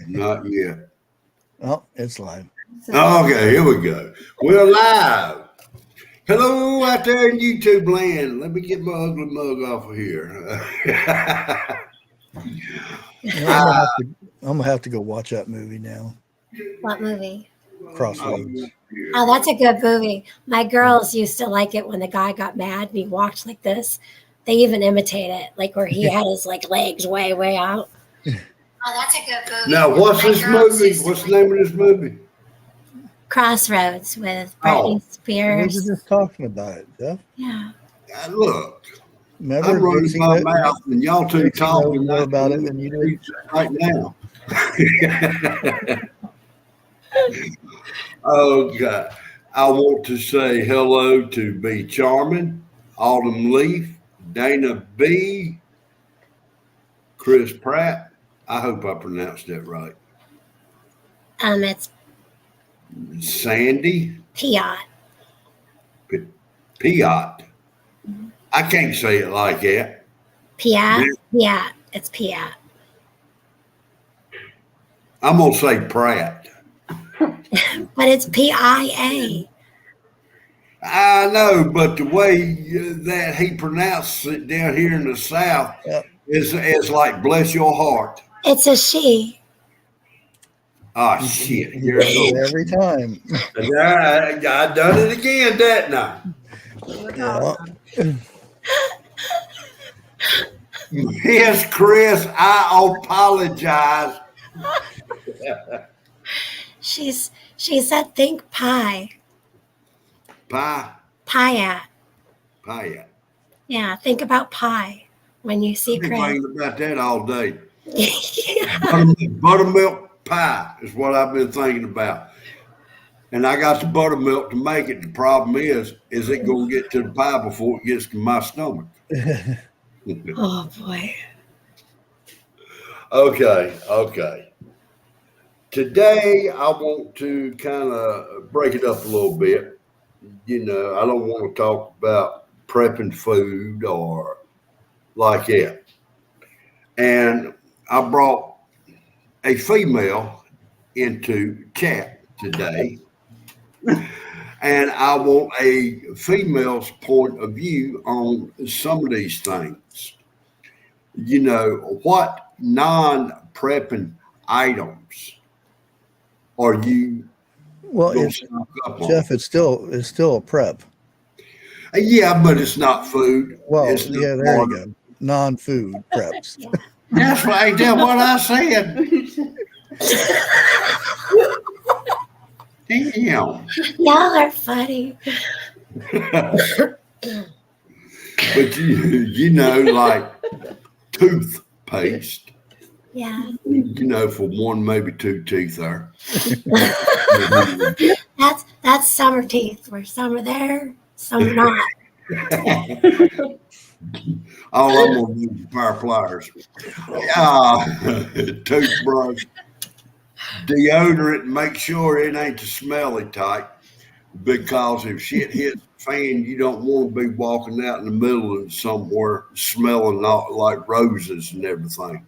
Not yet. Oh, it's live. Okay, here we go. We're live. Hello out there in YouTube land. Let me get my ugly mug off of here. I'm gonna have to go watch that movie now. What movie? Crossroads. Oh, that's a good movie. My girls used to like it when the guy got mad and he walked like this. They even imitate it, like where he had his like legs way out. Oh, that's a good movie. Now, what's this movie? What's the name of this movie? Crossroads with Britney Spears. We were just talking about it, Jeff. Yeah. Look, Remember I'm running my mouth, and y'all two talking more about it than you do right now. Okay. I want to say hello to B. Charming, Autumn Leaf, Dana B., Chris Pratt. I hope I pronounced that right. It's Sandy. Piot. Piot. I can't say it like that. Piot? Yeah, it's Piot. I'm going to say Pratt. But it's P-I-A. I know, but the way that he pronounced it down here in the South is like bless your heart. It's a she. Oh, shit. Here every time. I done it again, didn't I? Yes, Chris, I apologize. She said think pie. Pie? Pie. Yeah, think about pie when you see Chris. I've been thinking about that all day. Buttermilk pie is what I've been thinking about. And I got the buttermilk to make it. The problem is it going to get to the pie before it gets to my stomach? Oh, boy. Okay. Today, I want to kind of break it up a little bit. You know, I don't want to talk about prepping food or like that. And I brought a female into chat today. And I want a female's point of view on some of these things. You know, what non-prepping items are you? Well, Jeff, it's still a prep. Yeah, but it's not food. Well, there you go. Non-food preps. That's right. That's what I said. Damn. Y'all are funny. But you know, like toothpaste. Yeah. You know, for one, maybe two teeth there. That's summer teeth, where some are there, some are not. All I'm gonna do is pair of pliers. Toothbrush, deodorant, make sure it ain't the smelly type, because if shit hits the fan, you don't want to be walking out in the middle of somewhere smelling like roses and everything.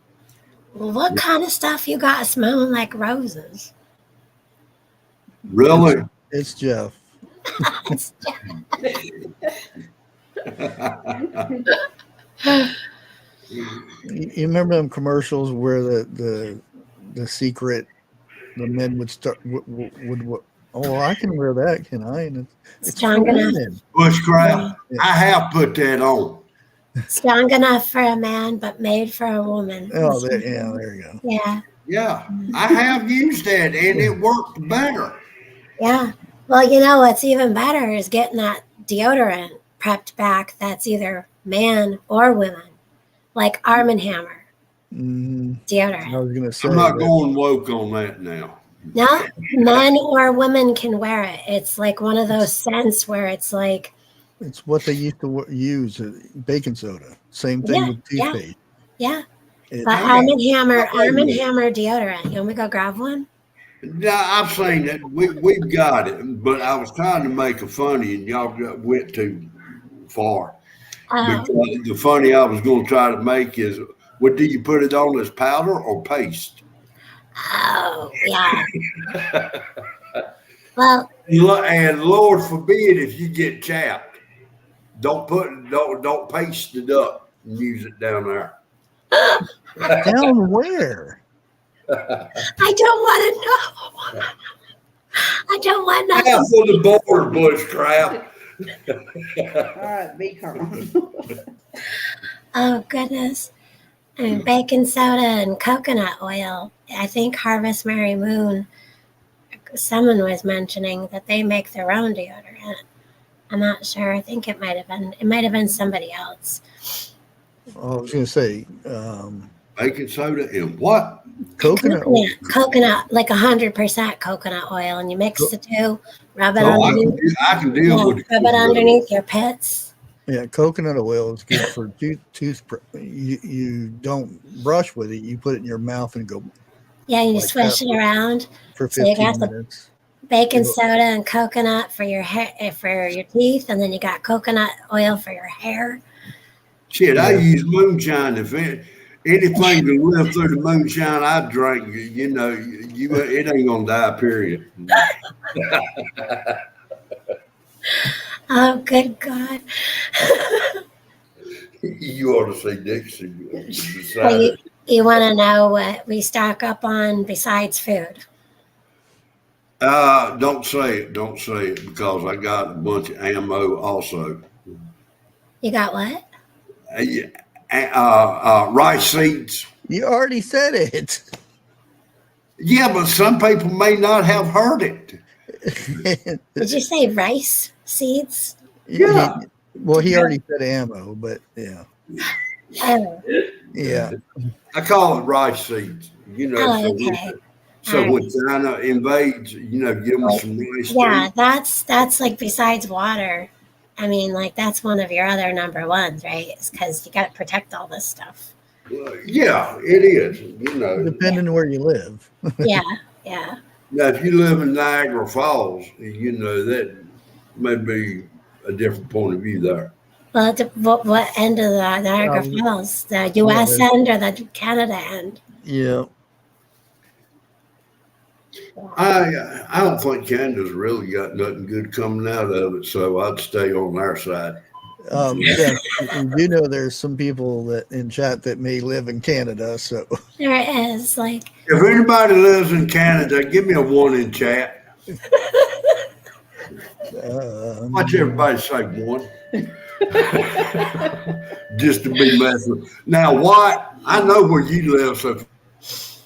Well, what kind of stuff you got smelling like roses? Really? It's Jeff. You remember them commercials where the secret, the men would start would I can wear that, can I? And it's strong enough. Bushcraft. Yeah. I have put that on. Strong enough for a man, but made for a woman. Oh, there you go. Yeah. Yeah, I have used that, and it worked better. Yeah. Well, you know what's even better is getting that deodorant prepped back that's either man or women, like Arm & Hammer deodorant. I was gonna say, I'm not going woke on that now. No, men or women can wear it. It's like one of those scents where it's like. It's what they used to use, baking soda. Same thing with toothpaste. Yeah. But Arm & Hammer deodorant. You want me to go grab one? No, I've seen it. We've got it, but I was trying to make a funny, and y'all went too far. Because the funny I was going to try to make is, do you put it on as powder or paste? Oh, yeah. Well, And Lord forbid if you get chapped, don't paste it up and use it down there. Down where? I don't want to know. I don't want Half nothing. of the board, bushcraft. All right, be calm. Oh, goodness. And baking soda and coconut oil. I think Harvest Mary Moon, someone was mentioning that they make their own deodorant. I'm not sure. I think it might have been somebody else. I was going to say Baking soda and what? coconut oil. Coconut, like 100% coconut oil, and you mix the two, rub it Oh, underneath. I can deal with Rub it underneath your pits. Yeah, coconut oil is good for toothbrush. You don't brush with it. You put it in your mouth and go. Yeah, you like swish it around. for So you 15 got the minutes. baking soda and coconut for your hair, for your teeth, and then you got coconut oil for your hair. Shit, I Yeah. use moonshine. If anything to live through the moonshine I drink, it ain't gonna die. Period. Oh, good God! You ought to see Dixie So beside it. you want to know what we stock up on besides food? Don't say it. Don't say it because I got a bunch of ammo also. You got what? Yeah, rice seeds. You already said it. Yeah, but some people may not have heard it. Did you say rice seeds? Yeah. He already said ammo, but yeah. Oh, Yeah. I call it rice seeds. oh, okay. So All when China invades, give them some rice Yeah, seeds. that's like besides water. I mean, like that's one of your other number ones, right? Because you got to protect all this stuff. Yeah, it is. Depending where you live. Yeah, yeah. Now, if you live in Niagara Falls, that may be a different point of view there. Well, what end of the Niagara Falls? The U.S. end or the Canada end? Yeah. I don't think Canada's really got nothing good coming out of it, so I'd stay on their side. Yeah, you know, there's some people that in chat that may live in Canada. So There is like. If anybody lives in Canada, give me a 1 in chat. Watch everybody say 1. Just to be messing. Now, what? I know where you live, so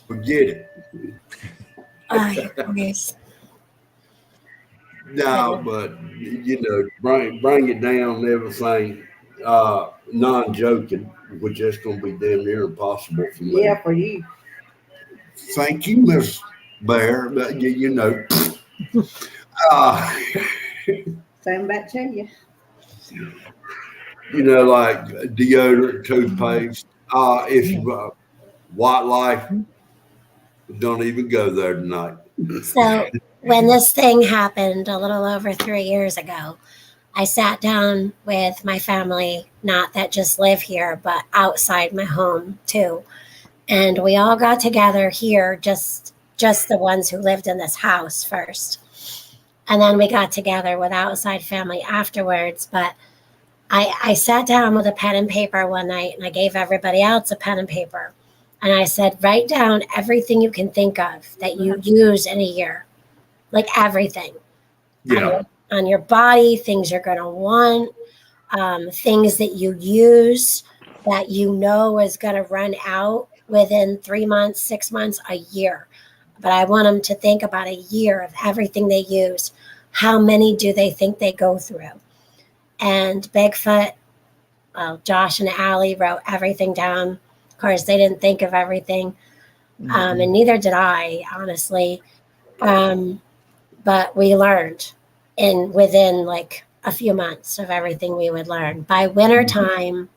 forget it. Oh, nice. No, but bring it down and everything. Non-joking, which that's going to be damn near impossible for me. Yeah, for you. Thank you, Miss Bear. Same back to you. Like deodorant, toothpaste. If you white life, don't even go there tonight. So when this thing happened a little over 3 years ago, I sat down with my family, not that just live here, but outside my home too. And we all got together here, just the ones who lived in this house first. And then we got together with outside family afterwards. But I sat down with a pen and paper one night and I gave everybody else a pen and paper. And I said, write down everything you can think of that you use in a year, like everything. Yeah. On your body, things you're going to want, things that you use that you know is going to run out within 3 months, 6 months, a year. But I want them to think about a year of everything they use. How many do they think they go through? And Bigfoot, Josh and Allie wrote everything down. Of course, they didn't think of everything. And neither did I, honestly. But we learned within like a few months of everything we would learn. By winter time,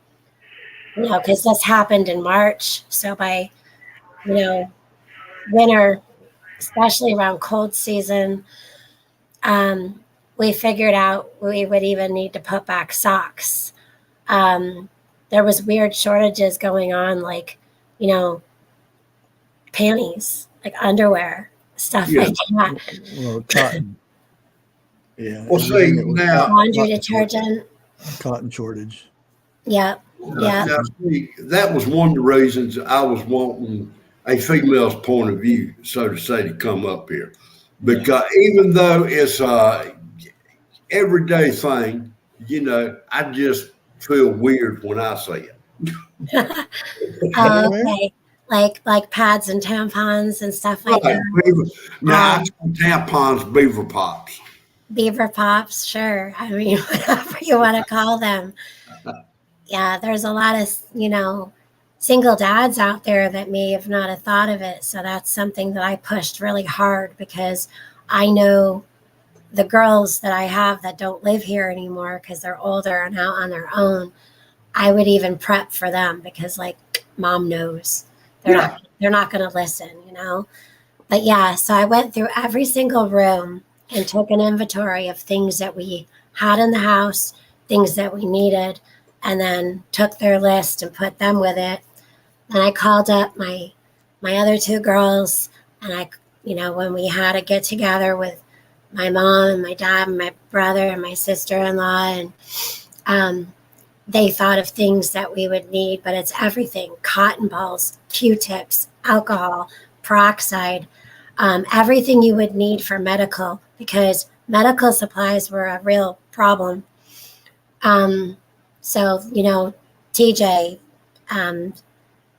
because this happened in March. So by, winter, especially around cold season, we figured out we would even need to put back socks. There was weird shortages going on, like, panties like underwear, stuff Yeah. like that. Well, cotton. Yeah. Well, see, everything that was now- Laundry detergent. cotton shortage. Yep. Yeah. Now, see, that was one of the reasons I was wanting a female's point of view, so to say, to come up here. Because even though it's a everyday thing, I just feel weird when I say it. Okay. Like pads and tampons and stuff like Right. that. Now, I say tampons, beaver pops. Beaver pops, sure. I mean, whatever you want to call them. Yeah, there's a lot of, single dads out there that may have not have thought of it. So that's something that I pushed really hard because I know the girls that I have that don't live here anymore because they're older and out on their own. I would even prep for them because like mom knows they're not going to listen, But yeah, so I went through every single room and took an inventory of things that we had in the house, things that we needed, and then took their list and put them with it. And I called up my other two girls, and when we had a get together with my mom and my dad and my brother and my sister-in-law, and they thought of things that we would need, but it's everything: cotton balls, Q-tips, alcohol, peroxide, everything you would need for medical, because medical supplies were a real problem. So, TJ,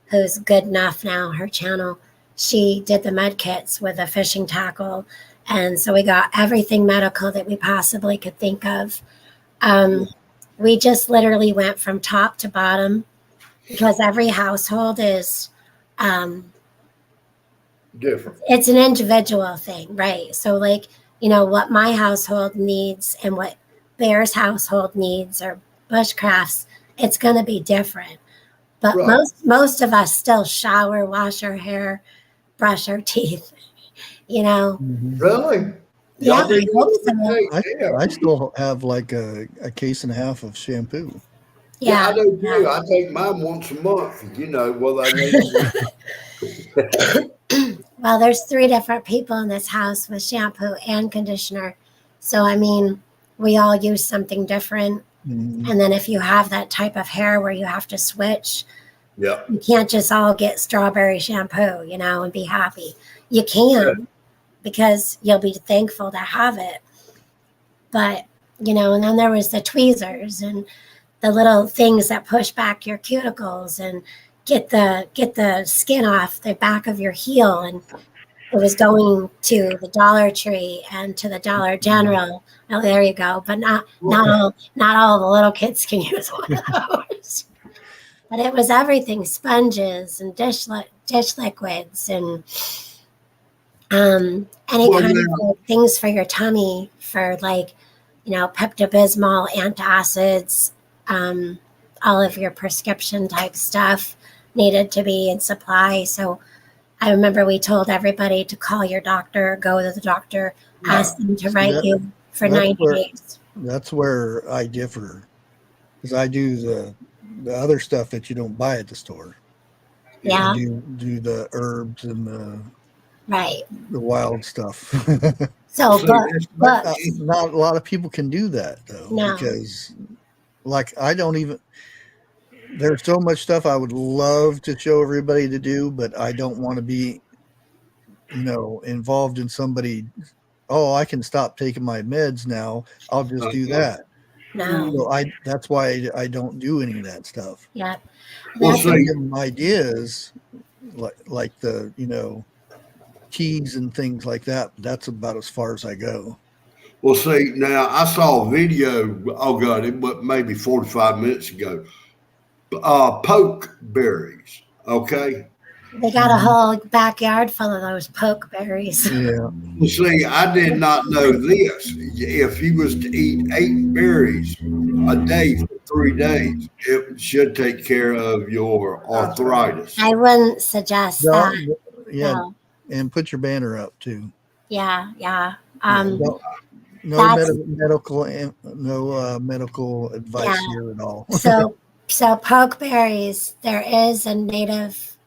who's good enough now, her channel, she did the med kits with a fishing tackle. And so we got everything medical that we possibly could think of. We just literally went from top to bottom because every household is Different. it's an individual thing, right? So like, what my household needs and what Bear's household needs or Bushcraft's, it's going to be different. But Right. most of us still shower, wash our hair, brush our teeth, Mhm. Really? Yeah, Y'all do I hope that so. every I, day? Yeah. I still have like a case and a half of shampoo. Yeah, I do Yeah. too. I take mine once a month, well, I need Well, there's 3 different people in this house with shampoo and conditioner. So, I mean, we all use something different. Mhm. And then if you have that type of hair where you have to switch, Yeah. you can't just all get strawberry shampoo, and be happy. You can because you'll be thankful to have it. But, and then there was the tweezers and the little things that push back your cuticles and get the skin off the back of your heel. And it was going to the Dollar Tree and to the Dollar General. Oh, there you go. But not all the little kids can use one of those. But it was everything: sponges and dish liquids and any Well, kind now- of like things for your tummy, for like Pepto-Bismol, antacids, all of your prescription type stuff needed to be in supply. So I remember we told everybody to call your doctor, go to the doctor, ask them to write you for that's 90 where- days. That's where I differ, because I do the other stuff that you don't buy at the store. Yeah. I do the herbs and Right. the wild stuff. So, So but that's- Not a lot of people can do that though, No. because like I don't even. There's so much stuff I would love to show everybody to do, but I don't want to be, involved in somebody. Oh, I can stop taking my meds now. I'll just do that. no. So that's why I don't do any of that stuff. Yeah. Well, That's see, I give them ideas like the, keys and things like that. But that's about as far as I go. Well, see, now I saw a video, oh God, it maybe 45 minutes ago. Poke berries, okay? They got a whole backyard full of those pokeberries. Yeah. Well, see, I did not know this. If you was to eat 8 berries a day for 3 days, it should take care of your arthritis. I wouldn't suggest that. Yeah. No. And put your banner up too. Yeah. No That's- medical advice Yeah. here at all. So pokeberries, there is a native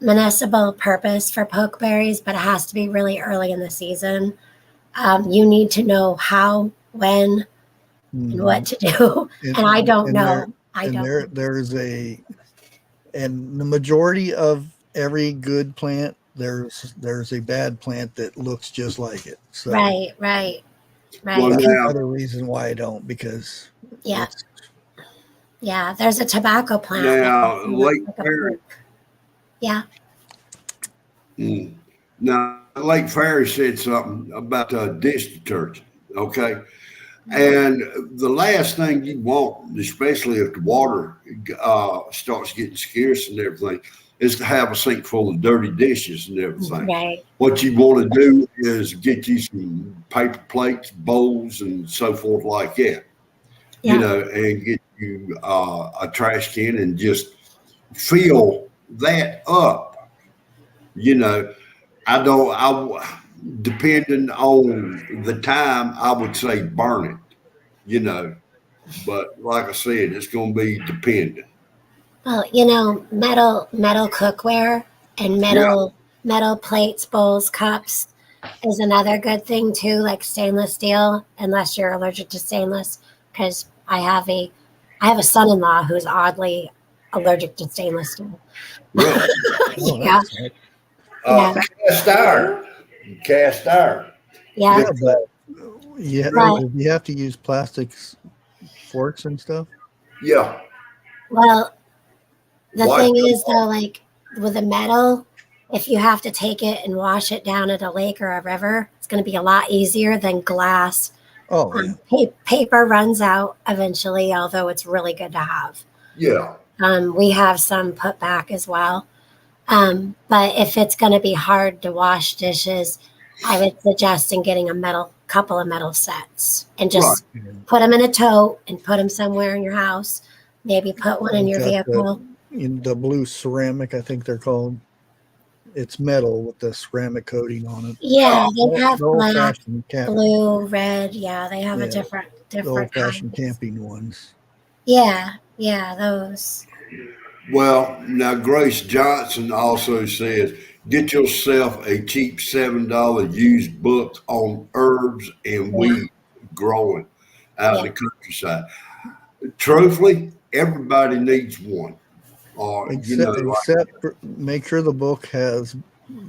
municipal purpose for pokeberries, but it has to be really early in the season. You need to know how, when, and what to do. And I don't know. There's and the majority of every good plant, there's a bad plant that looks just like it. So Right. Well, that's now, another reason why I don't, because Yeah. it's, Yeah. There's a tobacco plant. now, Lake Like a Ferry. poke. Yeah. Mm. Now, Lake Ferry said something about dish detergent. Okay. And the last thing you want, especially if the water starts getting scarce and everything, is to have a sink full of dirty dishes and everything. Right. What you want to do is get you some paper plates, bowls, and so forth like that. Yeah. You know, and get you a trash can and just fill that up. You know, depending on the time, I would say burn it. You know, but like I said, it's going to be dependent. Well, metal cookware and Yeah, metal plates, bowls, cups is another good thing too, like stainless steel, unless you're allergic to stainless. Because I have a son-in-law who's oddly allergic to stainless steel. really. Yeah, Uh, yeah, cast iron, cast iron. yeah. yeah, but yeah, But you have to use plastics forks and stuff. Yeah, well, the wipe thing them is though, off. like with a metal, if you have to take it and wash it down at a lake or a river, it's going to be a lot easier than glass. Oh yeah, Paper runs out eventually, although it's really good to have. Yeah, We have some put back as well. But if it's going to be hard to wash dishes, I would suggest in getting a couple of metal sets and right. just put them in a tote and put them somewhere in your house. Maybe put one in I've your got vehicle. the blue ceramic, I think they're called. It's metal with the ceramic coating on it. Yeah, they The have black, old-fashioned camp, blue, red. Yeah, they have a yeah, different the old-fashioned kinds. camping ones. Yeah, those. Well, now Grace Johnson also says, get yourself a cheap $7 used book on herbs and Yeah, weeds growing out in yeah. the countryside. Truthfully, everybody needs one. Or Except for, make sure the book has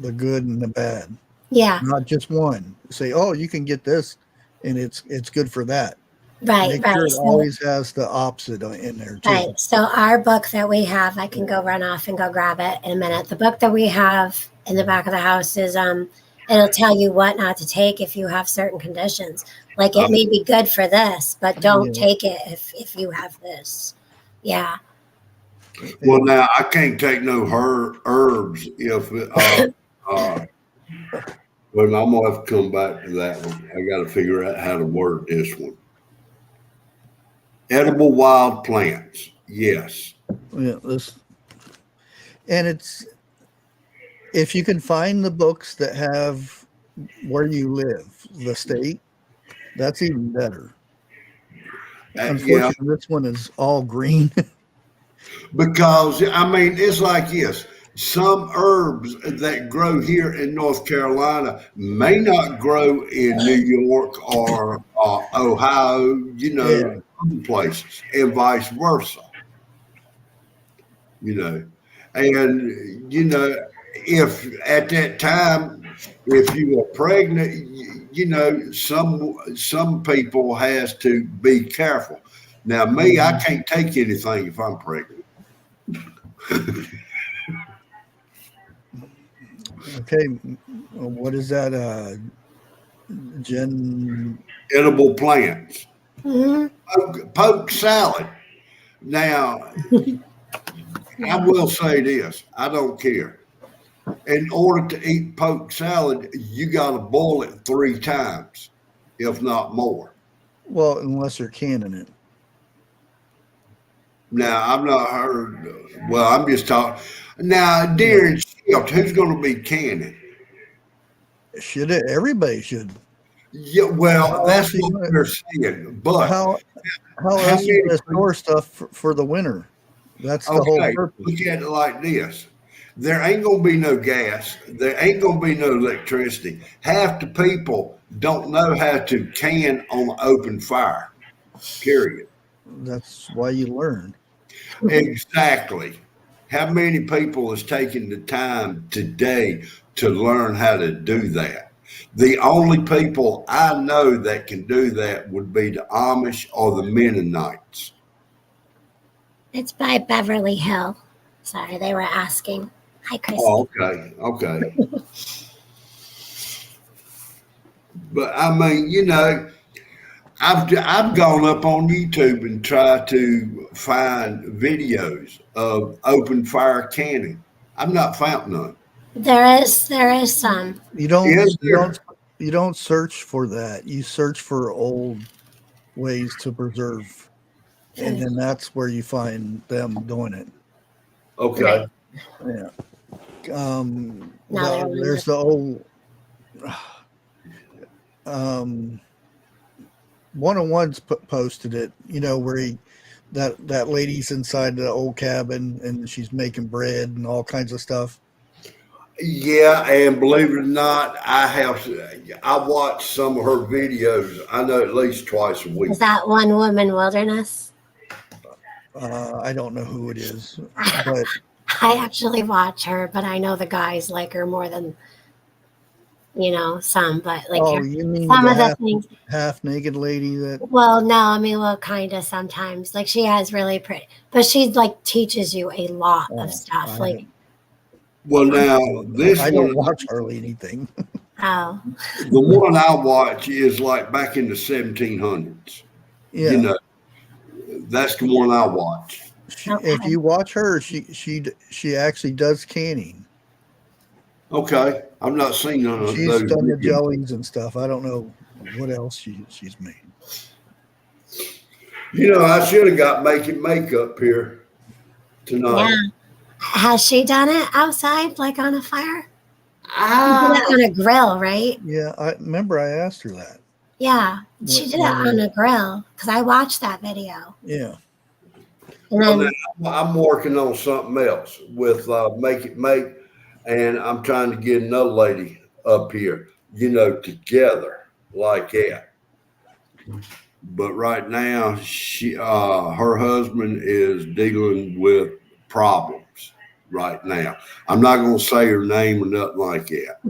the good and the bad, Yeah, not just one. Say, oh, you can get this, and it's good for that. right, Make right. sure it So, always has the opposite in there too. right. So our book that we have, I can go run off and go grab it in a minute. The book that we have in the back of the house is it'll tell you what not to take if you have certain conditions. Like it may be good for this, but don't Yeah. take it if you have this. Yeah. well, now I can't take no herbs if well, I'm gonna have to come back to that one. I got to figure out how to word this one. Edible wild plants, yes. Yeah, and it's if you can find the books that have where you live, the state, that's even better. Yeah, Unfortunately, this one is all green. because I mean it's like this. Some herbs that grow here in North Carolina may not grow in New York or Ohio, Yeah. other places, and vice versa. You know, and if at that time, if you were pregnant, some people has to be careful. Now, me, I can't take anything if I'm pregnant. Okay, what is that? Jen. Edible plants, Hmm. poke salad. Now, I will say this: I don't care. In order to eat poke salad, you got to boil it 3 times, if not more. Well, unless you're canning it. Now, I've not heard. Well, I'm just talking. Now, deer and shift, who's going to be canning? Should it? Everybody should. Yeah, well, How that's else are you what gonna, they're saying. But how how else are you many? gonna store stuff for the winter? That's the whole Okay, purpose. look at it like this. there ain't gonna be no gas. There ain't gonna be no electricity. Half the people don't know how to can on open fire. Period. That's why you learn. Exactly. How many people is taking the time today to learn how to do that? The only people I know that can do that would be the Amish or the Mennonites. It's by Beverly Hill. Sorry, they were asking. Hi, Christy. Oh, okay, okay. But I mean, I've gone up on YouTube and tried to find videos of open fire canning. I've not found none. There is some. You don't Is you there? don't you don't search for that. You search for old ways to preserve, and then that's where you find them doing it. Okay. Yeah. No, There's the old um one on one's posted it, where that lady's inside the old cabin and she's making bread and all kinds of stuff. Yeah, and believe it or not, I watch some of her videos. I know at least twice a week. Is that One Woman Wilderness? I don't know who it is, but I actually watch her, but I know the guys like her more than some. But like you mean some the of the things. half naked lady that? Well, no, I mean, well, kind of sometimes. Like she has really pretty, but she like teaches you a lot of stuff. Well, now this I don't one, watch hardly anything. Oh, the one I watch is like back in the 1700s. Yeah. That's the one I watch. If you watch her, she actually does canning. Okay, I've not seen none of She's those. done the videos. jellies and stuff. I don't know what else she's made. I should have got making makeup here tonight. yeah. Has she done it outside, like on a fire? She Ah, did it on a grill, right? Yeah, I remember I asked her that. Yeah, she did it on a grill because I watched that video. Yeah. And well, then now I'm working on something else with Make It Make, and I'm trying to get another lady up here, together like that. But right now, her husband is dealing with problems right now. I'm not going to say her name or nothing like that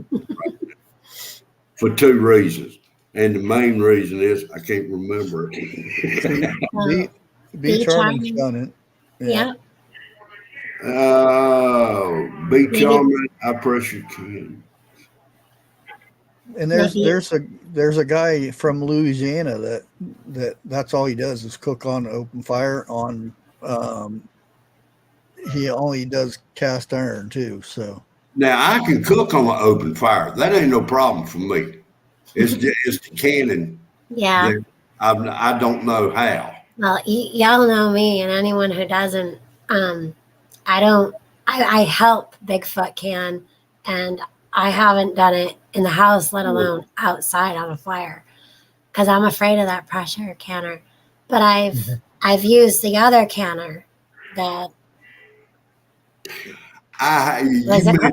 for two reasons. And the main reason is I can't remember it. Be Charming's done it. Yeah. Be charming. I pressure can. And there's a guy from Louisiana that's all he does is cook on open fire on. He only does cast iron too. So Now I can cook on an open fire. That ain't no problem for me. It's the canning. Yeah. I don't know how. Well, y'all know me, and anyone who doesn't, I help Bigfoot can, and I haven't done it in the house, let alone outside on a fire, because I'm afraid of that pressure canner. But I've used the other canner, the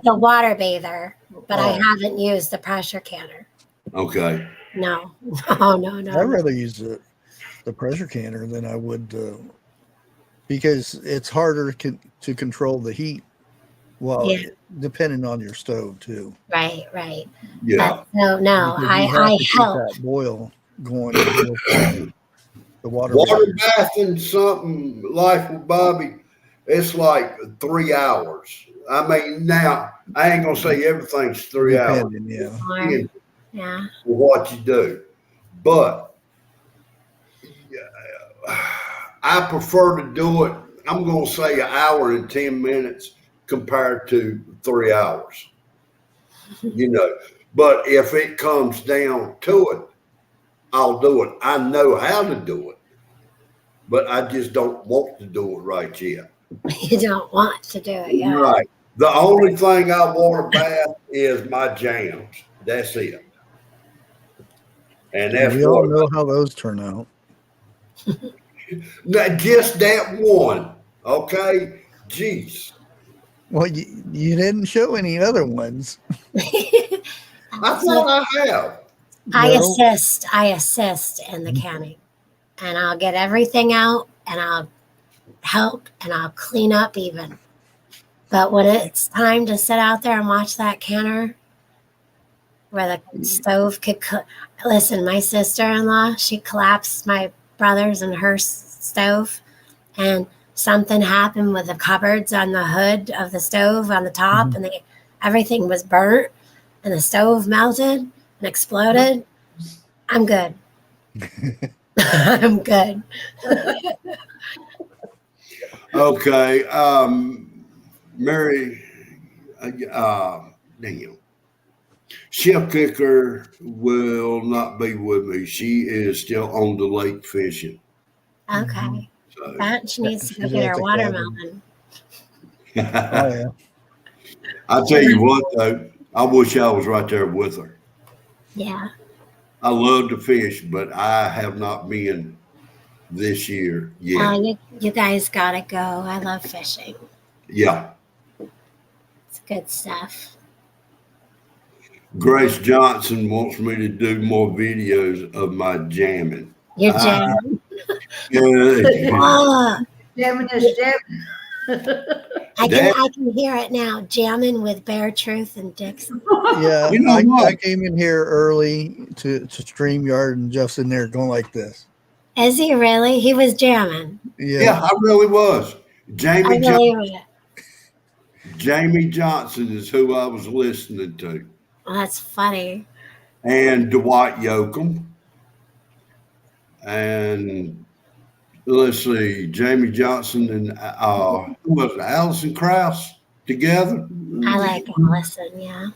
water bather, but I haven't used the pressure canner. Okay. No. I'd rather use the pressure canner than I would, because it's harder to control the heat. Well, depending on your stove too. Right. Yeah. No, I help that boil going. The water bathing something like with Bobby, it's like 3 hours. I mean, now I ain't gonna say everything's 3 hours. Yeah. For what you do, but I prefer to do it. I'm gonna say an hour and 10 minutes compared to 3 hours. But if it comes down to it, I'll do it. I know how to do it, but I just don't want to do it right yet. You don't want to do it, yeah. Right. The only thing I want to bath is my jams. That's it. And that's we all know how those turn out. Not just that one. Okay. Jeez. Well, you didn't show any other ones. I thought I have. I No. assist in the canning, and I'll get everything out, and I'll help, and I'll clean up even. But when it's time to sit out there and watch that canner where the stove could cook, listen, my sister-in-law, she collapsed my brother's and her stove, and something happened with the cupboards on the hood of the stove on the top, and everything was burnt, and the stove melted and exploded. I'm good. I'm good. Okay. Mary, damn. Chef Kicker will not be with me. She is still on the lake fishing. Okay. So. That she needs to go She's get at her the watermelon. Oh yeah. I'll tell you what, though, I wish I was right there with her. Yeah. I love to fish, but I have not been this year yet. You guys gotta go. I love fishing. Yeah. It's good stuff. Grace Johnson wants me to do more videos of my jamming. You're jamming. Yeah. Oh, Jamming is jamming. I can hear it now. Jamming with Bear Truth and Dixon. Yeah, You know I what? came in here early to StreamYard, and Jeff's in there going like this. Is he really? He was jamming. Yeah, I really was. I believe it. Jamie Johnson is who I was listening to. Well, that's funny. And Dwight Yoakam. And let's see, Jamie Johnson and who was it, Allison Krauss together. I like Allison, yeah.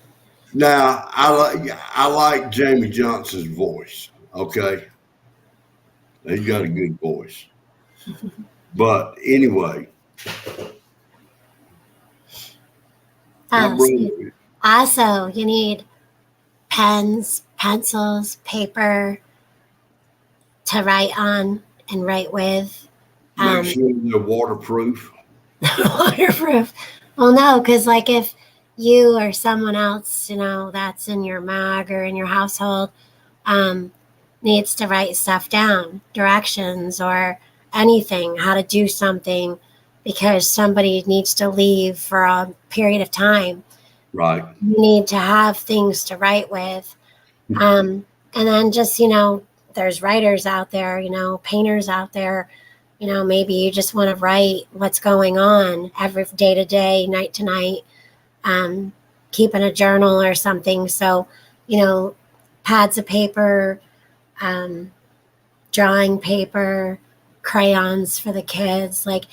Now I like Jamie Johnson's voice. Okay, he's got a good voice. But anyway, Also, you need pens, pencils, paper to write on and write with. make sure they're waterproof. Waterproof. Well, no, because like if you or someone else, that's in your mag or in your household, needs to write stuff down, directions or anything, how to do something, because somebody needs to leave for a period of time. Right. You need to have things to write with. And then just, there's writers out there, painters out there, maybe you just want to write what's going on every day to day, night to night, keeping a journal or something. So, pads of paper, drawing paper, crayons for the kids, like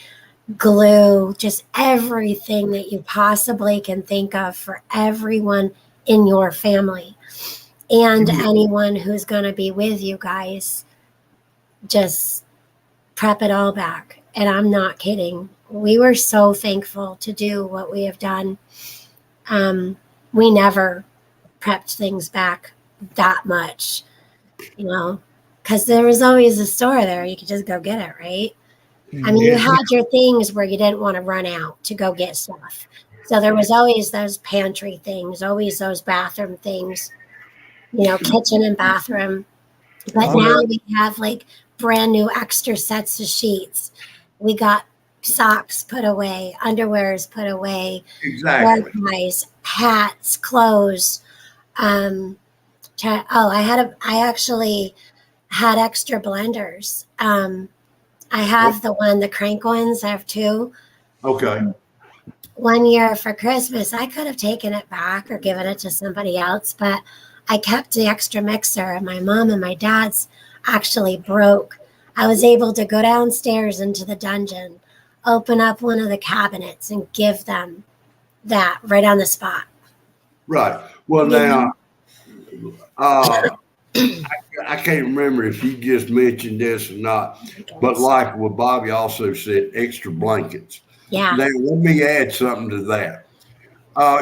glue, just everything that you possibly can think of for everyone in your family and anyone who's going to be with you guys. Just prep it all back. And I'm not kidding. We were so thankful to do what we have done. We never prepped things back that much, because there was always a store there. You could just go get it, right? I mean, you had your things where you didn't want to run out to go get stuff. So there was always those pantry things, always those bathroom things, kitchen and bathroom. But now we have like brand new extra sets of sheets. We got socks put away, underwears put away, Exactly. guys, hats, clothes. I actually had extra blenders. I have the crank ones. I have two. Okay. One year for Christmas, I could have taken it back or given it to somebody else, but I kept the extra mixer, and my mom and my dad's actually broke. I was able to go downstairs into the dungeon, open up one of the cabinets, and give them that right on the spot. Right. Well, now, I can't remember if you just mentioned this or not, but like what Bobby also said, extra blankets. Yeah. Now, let me add something to that.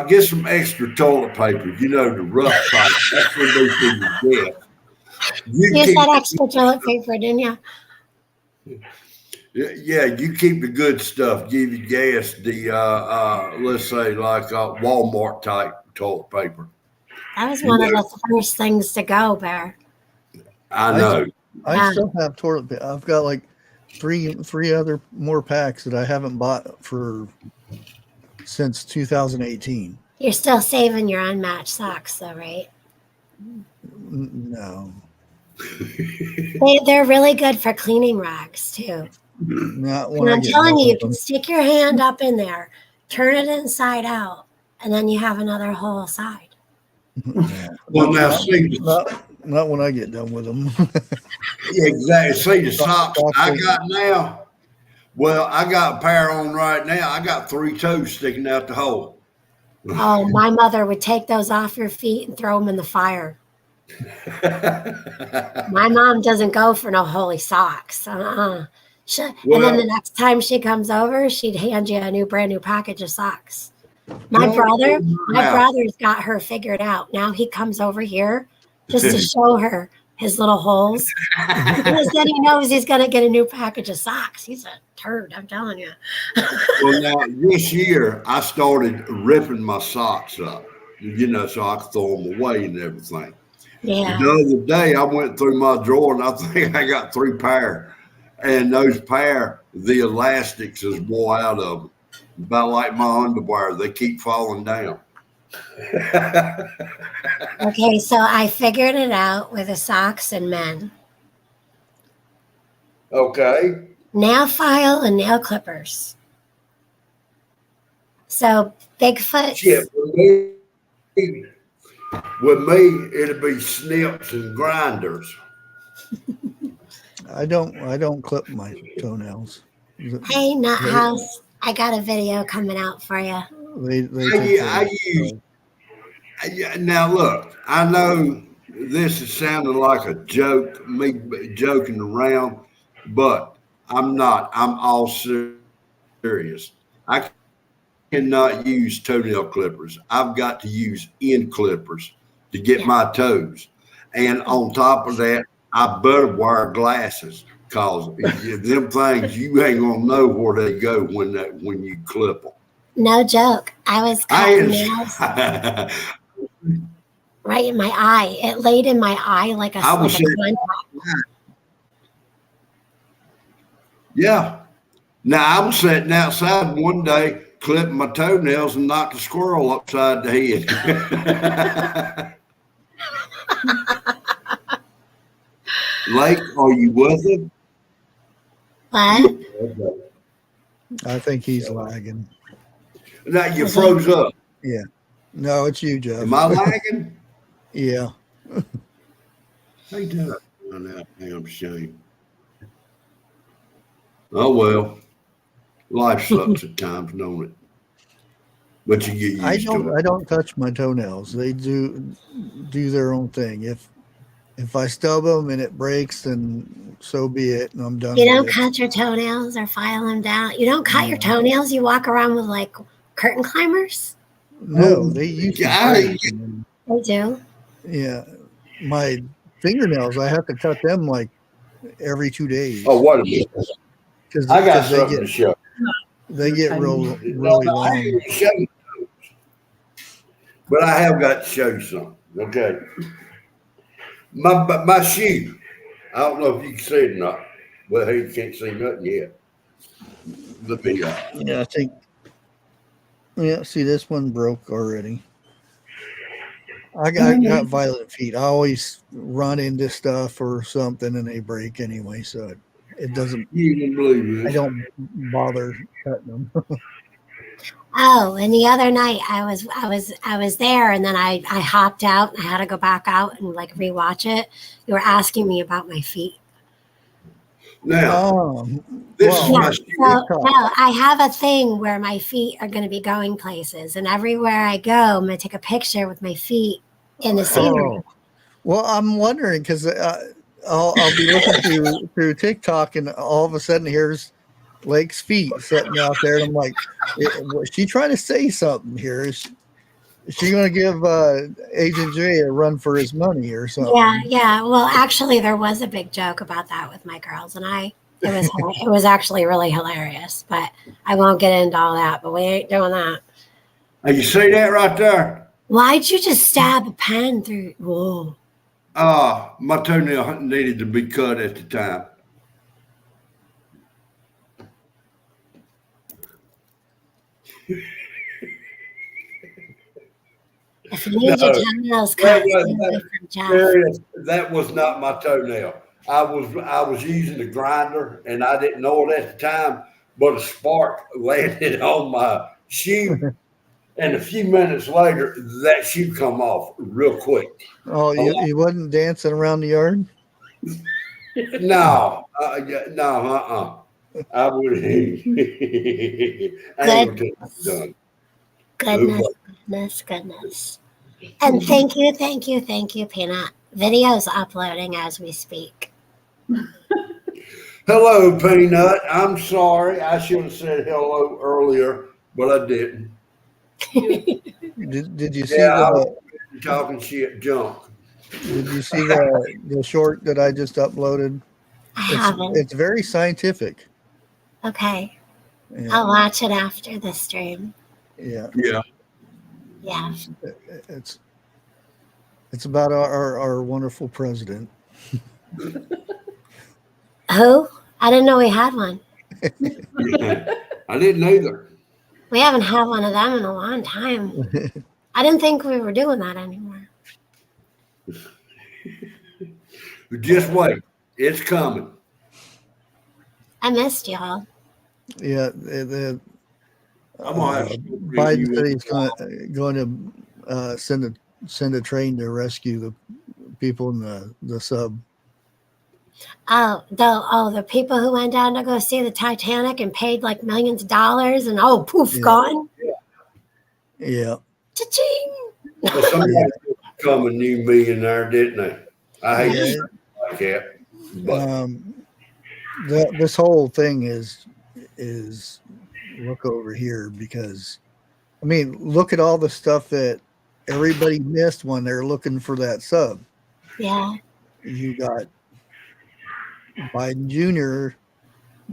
Get some extra toilet paper, the rough type. That's what they for your death. You said extra toilet paper, didn't you? Yeah, you keep the good stuff. Give you gas the let's say like Walmart type toilet paper. That was You one of know, the first things to go, Bear. I I know. I Yeah. still have toilet paper. I've got like three other more packs that I haven't bought for since 2018. You're still saving your unmatched socks, though, right? No, They're really good for cleaning rags, too. not when And I I'm get telling done you, you with can them. stick your hand up in there, turn it inside out, and then you have another whole side. Yeah, Well, now see, not when I get done with them. yeah, exactly. See the socks Socks I are- got now. Well, I got a pair on right now. I got 3 toes sticking out the hole. Oh, my mother would take those off your feet and throw them in the fire. My mom doesn't go for no holy socks. And then the Well, next time she comes over, she'd hand you a brand new package of socks. My come brother, to my my house. brother's got her figured out. Now he comes over here just to show her his little holes. Because then he knows he's gonna get a new package of socks. He's a turd, I'm telling you. Well, now this year I started ripping my socks up, so I could throw them away and everything. Yeah. The other day I went through my drawer and I think I got 3 pair, and those pair, the elastics is wore out of them. About like my underwear, they keep falling down. Okay, so I figured it out with the socks and men. Okay. Nail file and nail clippers. So Shit, Bigfoot's with me, it'll be snips and grinders. I don't clip my toenails. Hey Nut They House, I got a video coming out for you. they I, take I use now. Look, I know this is sounding like a joke, me joking around, but I'm not. I'm all serious. I cannot use toenail clippers. I've got to use end clippers to get Yeah. my toes. And on top of that, I better wear glasses because them things you ain't gonna know where they go when you clip them. No joke. I was cutting nails I right in my eye. It laid in my eye like a was saying, contact. yeah. Now I was sitting outside one day clipping my toenails and knocked a squirrel upside the head. Lake, are you with it? What? I think he's lagging. Now you froze up. Yeah. No, it's you, Jeff. Am I lagging? Yeah. Ain't that a damn shame? Oh well, life sucks at times, don't it? But you get used to I it. don't touch my toenails. They do their own thing. If I stub them and it breaks, then so be it, and I'm done You with don't it. cut your toenails or file them down. You don't cut your No. toenails. You walk around with like curtain climbers. No, they used to Yeah, break. And They do. yeah, my fingernails, I have to cut them like every 2 days oh, what a minute. because I got they something to show. get No, really no, I ain't long. gonna show you, but I have got to show you something. Okay, my shoe. I don't know if you can see it or not. Well, hey, you can't see nothing yet. Let me. Yeah, I think. Yeah, see, this one broke already. I got violent feet. I always run into stuff or something and they break anyway, so it doesn't. You can believe I this. don't bother cutting them. Oh, and the other night I was there, and then I hopped out. And I had to go back out and like rewatch it. You were asking me about my feet. Now, Oh, this is well, my Yeah. shoe. So no, I have a thing where my feet are going to be going places, and everywhere I go, I'm going to take a picture with my feet in the scenery. oh, well, I'm wondering because I'll be looking through TikTok and all of a sudden here's Lake's feet sitting out there, and I'm like, was she trying to say something here? Is she going to give Agent J a run for his money or something? Yeah, yeah. Well, actually, there was a big joke about that with my girls, and I It was actually really hilarious, but I won't get into all that. But we ain't doing that. And you see that right there? Why'd you just stab a pen through? Whoa! My toenail needed to be cut at the time. If you need your toenails cut, stay away from Jeff. That was not my toenail. I was using the grinder, and I didn't know it at the time. But a spark landed on my shoe, and a few minutes later, that shoe come off real quick. Oh, you wasn't dancing around the yard? No, I would. I ain't gonna get it done. Goodness. And thank you, Peanut. Video's uploading as we speak. Hello, Peanut. I'm sorry. I should have said hello earlier, but I didn't. Did you see I was talking shit junk. Did you see the short that I just uploaded? I haven't. It's very scientific. Okay. Yeah. I'll watch it after the stream. Yeah. It's about our wonderful president. Who? I didn't know we had one. I didn't either. We haven't had one of them in a long time. I didn't think we were doing that anymore. Just wait. It's coming. I missed y'all. Yeah. I'm gonna have to Biden said he's going to send a train to rescue the people in the sub. The people who went down to go see the Titanic and paid like millions of dollars and gone. Yeah. Cha-ching! Well, somebody become a new millionaire, didn't they? I hate to say it like that. But this whole thing is look over here, because I mean, look at all the stuff that everybody missed when they're looking for that sub. Yeah. You got Biden Jr.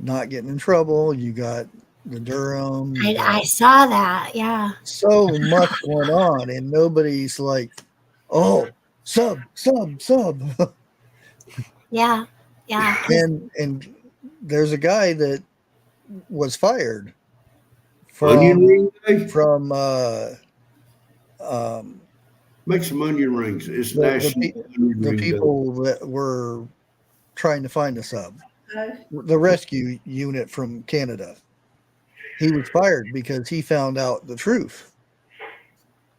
not getting in trouble. You got the Durham. I saw that. Yeah. So much going on, and nobody's like, "Oh, sub." Yeah. And there's a guy that was fired onion ring. from Make some onion rings. It's the people that were trying to find the sub, the rescue unit from Canada. He was fired because he found out the truth.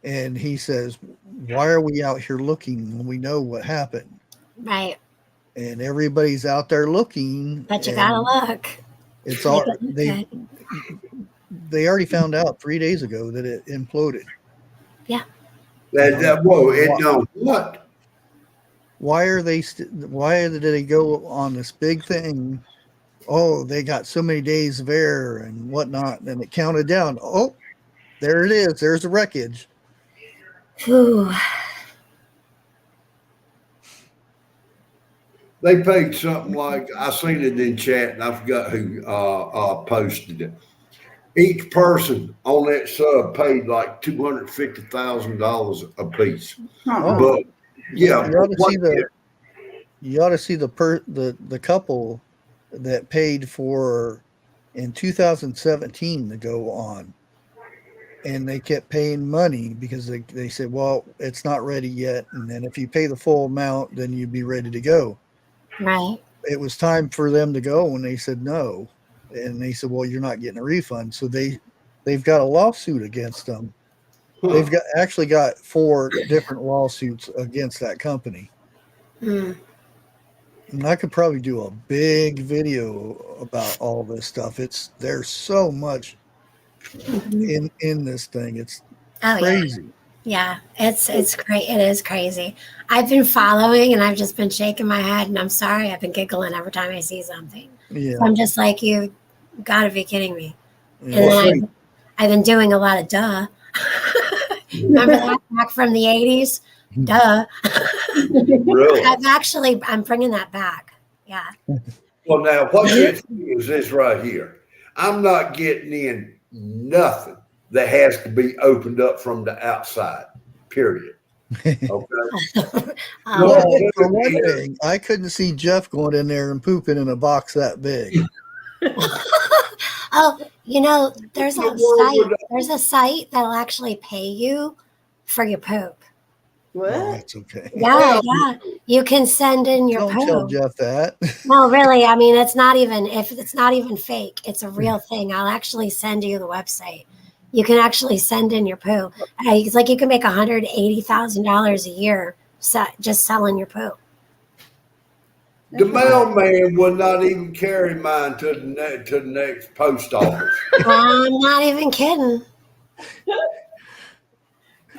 And he says, why are we out here looking when we know what happened? Right. And everybody's out there looking. But you gotta look. It's all they already found out 3 days ago that it imploded. Yeah. What? Why are they? Why did they go on this big thing? Oh, they got so many days of air and whatnot, and it counted down. Oh, there it is. There's the wreckage. Whew. They paid something like, I seen it in chat and I forgot who posted it. Each person on that sub paid like $250,000 a piece. But yeah, you ought to see the couple that paid for in 2017 to go on, and they kept paying money because they said, well, it's not ready yet, and then if you pay the full amount, then you'd be ready to go. Right. It was time for them to go, and they said no, and they said, well, you're not getting a refund. So they've got a lawsuit against them. They've actually got 4 different lawsuits against that company. And I could probably do a big video about all this stuff. There's so much in this thing. It's crazy. Yeah, it's great. It is crazy. I've been following and I've just been shaking my head, and I'm sorry, I've been giggling every time I see something. Yeah. I'm just like, you gotta be kidding me. Yeah. And then I've been doing a lot of duh. Remember that back from the 80s? Duh. Really? I'm bringing that back. Yeah. Well, now what gets me is this right here. I'm not getting in nothing that has to be opened up from the outside. Period. Okay. Well, Oh, for one thing, I couldn't see Jeff going in there and pooping in a box that big. oh, there's a site that'll actually pay you for your poop. What? Oh, that's okay. Yeah, you can send in your Don't tell poop. Jeff that. No, really. I mean, it's not even fake. It's a real thing. I'll actually send you the website. You can actually send in your poo. It's like you can make $180,000 a year just selling your poo. The mailman would not even carry mine to the next post office. I'm not even kidding.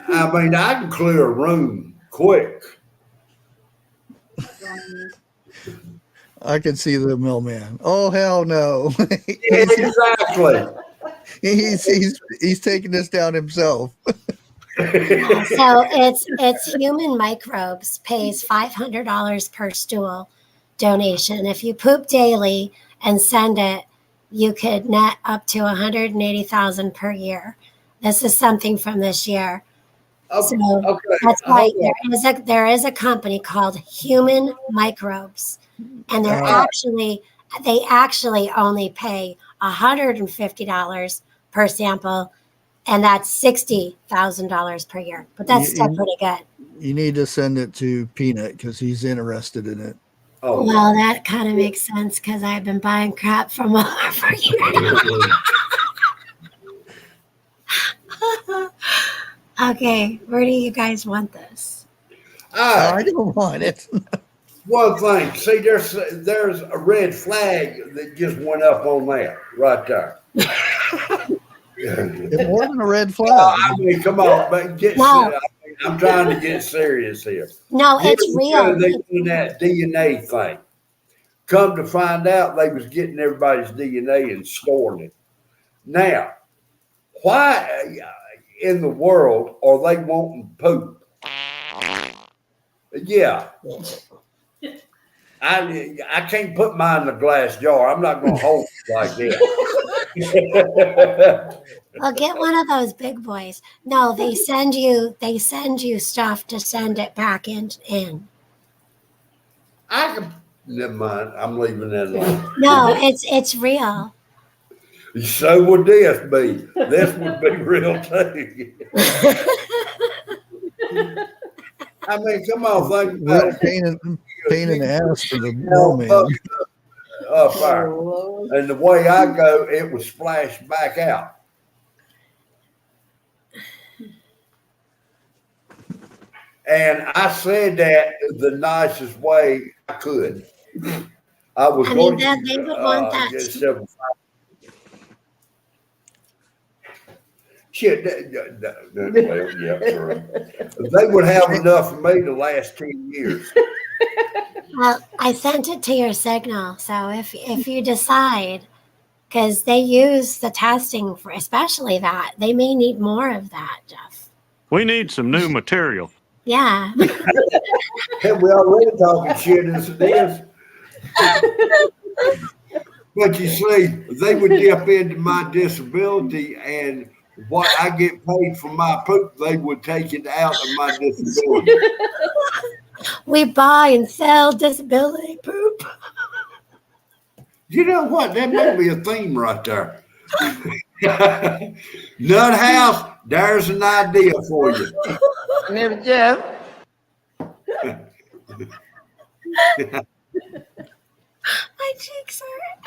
I mean, I can clear a room quick. I can see the mailman. Oh hell no! Exactly. He's taking this down himself. So it's Human Microbes pays $500 per stool donation. If you poop daily and send it, you could net up to $180,000 per year. This is something from this year. So that's why there is a company called Human Microbes, and they actually only pay $150 per sample, and that's $60,000 per year. But that's still pretty good. You need to send it to Peanut because he's interested in it. Oh, well, that kind of makes sense because I've been buying crap from Walmart for years. Okay, where do you guys want this? I don't want it. One thing, see, there's a red flag that just went up on that right there. It wasn't a red flag. I mean, come on, but I'm trying to get serious here. No, it's real. They doing that DNA thing. Come to find out, they was getting everybody's DNA and storing it. Now, why in the world are they wanting poop? Yeah. I can't put mine in a glass jar. I'm not going to hold it like that. Well, get one of those big boys. No, they send you stuff to send it back in. Never mind. I'm leaving that alone. No, it's real. So would this be. This would be real too. I mean, come on, think about it. Pain in the ass for the mailman. Up there. And the way I go, it was splashed back out. And I said that the nicest way I could. I was going they would want that. Shit, well, yeah, true. They would have enough for me to last 10 years. Well, I sent it to your Signal, so if you decide, because they use the testing for especially that, they may need more of that, Jeff. We need some new material. Yeah. And we already talking shit as it is. But you see, they would dip into my disability, and what I get paid for my poop, they would take it out of my disability. We buy and sell disability poop. You know what? That might be a theme right there. Nut house, there's an idea for you. Never Jeff. My cheeks hurt.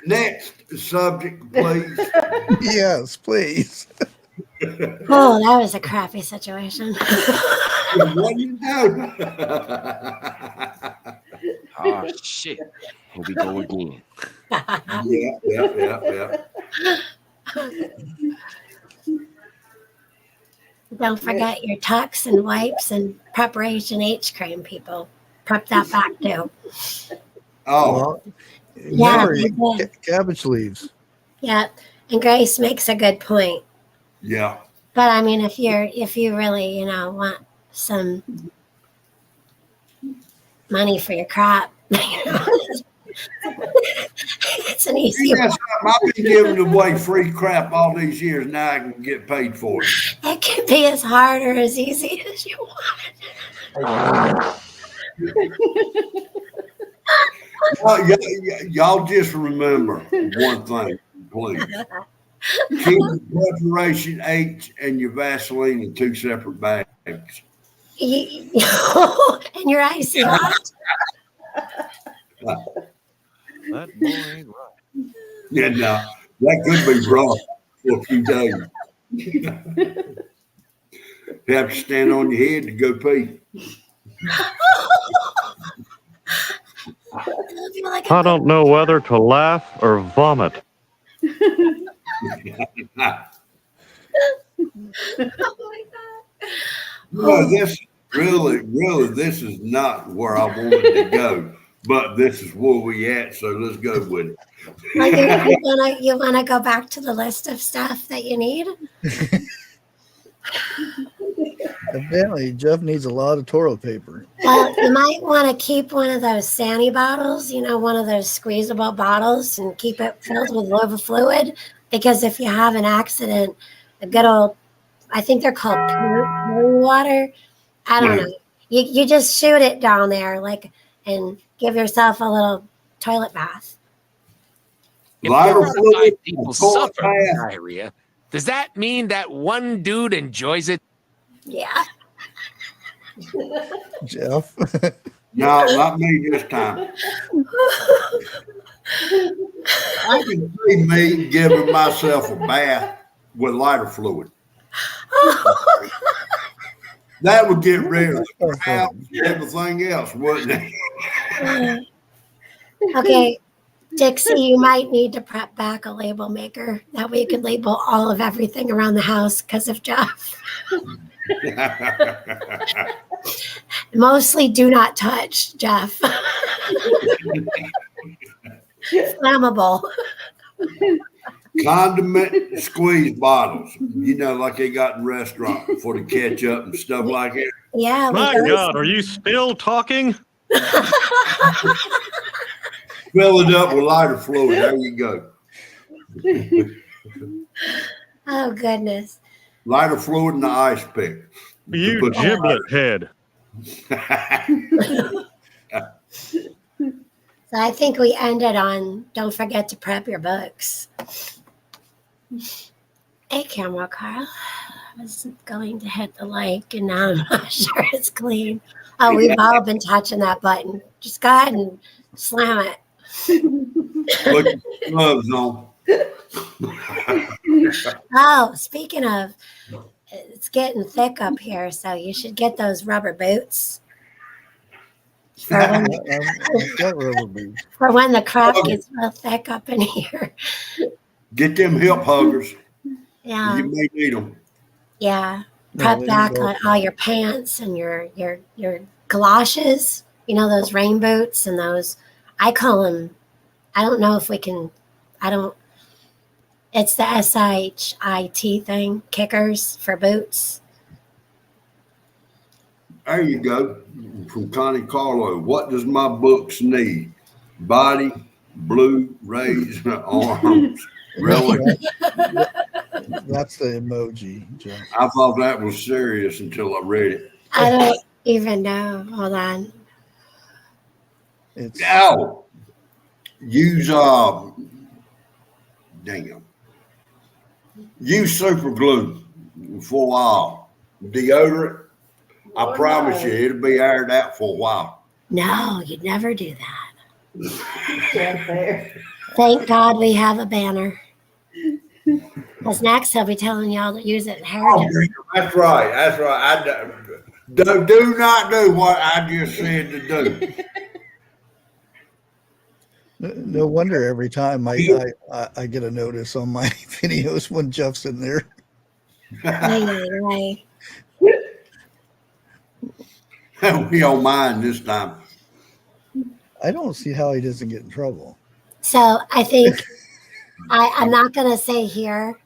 Next subject, please. Yes, please. Oh, that was a crappy situation. What do you do? Oh, shit. Here we go again. Yeah. Don't forget your tucks and wipes and preparation H cream, people. Prep that back too. Oh. Yeah. Cabbage leaves. Yeah. And Grace makes a good point. Yeah. But I mean, if you really, want some money for your crop. It's an easy See, that's something I've been giving away free crap all these years. Now I can get paid for it. It can be as hard or as easy as you want. Y'all just remember one thing, please. Keep your preparation H and your Vaseline in 2 separate bags. And your icy hot. That boy ain't right. Yeah, now that could be rough for a few days. You have to stand on your head to go pee. I don't know whether to laugh or vomit. Oh my God. No, this really, this is not where I wanted to go, but this is where we at, so let's go with it. Well, you wanna go back to the list of stuff that you need? Evidently, Jeff needs a lot of toilet paper. Well, you might want to keep one of those Sandy bottles, one of those squeezable bottles, and keep it filled with liver fluid. Because if you have an accident, a good old, I think they're called poo water. I don't know. You just shoot it down there, and give yourself a little toilet bath. If Lighter 4 out of 5 fluid, people toilet suffer from bath. diarrhea, does that mean that one dude enjoys it? Yeah. Jeff. No, not me this time. I can see me giving myself a bath with lighter fluid. That would get rid of the crowd and everything else, wouldn't it? Okay, Dixie, you might need to prep back a label maker. That way you can label all of everything around the house because of Jeff. Mostly do not touch, Jeff. Flammable. Condiment squeeze bottles, like they got in restaurants for the ketchup and stuff like that. Yeah. My God, are you still talking? Fill it up with lighter fluid. There you go. Oh, goodness. Lighter fluid and the ice pick. You giblet head. So I think we ended on don't forget to prep your books. Hey, camera, Carl. I was going to hit the like, and now I'm not sure it's clean. Oh, we've all been touching that button. Just go ahead and slam it. Put your gloves on. Oh, speaking of, it's getting thick up here, so you should get those rubber boots. For when, I've got rubber boots. for when the crap gets real thick up in here. Get them hip huggers. Yeah. You may need them. Yeah. No, Prep they back don't. on all your pants and your galoshes, those rain boots and those, I call them, I don't know if we can, it's the SIHIT thing, kickers for boots. There you go. From Connie Carlo. What does my books need? Body, blue, raised arms. Really? That's the emoji, Jeff. I thought that was serious until I read it. I don't even know. Hold on. It's Now, use use super glue for a while. Deodorant. I promise you, it'll be aired out for a while. No, you'd never do that. Can't bear. Thank God we have a banner. Because next he'll be telling y'all to use it in hair Oh, dye. that's right. That's right. Do not do what I just said to do. no wonder every time I get a notice on my videos when Jeff's in there. Right. We don't mind this time. I don't see how he doesn't get in trouble. So I think I'm not going to say here,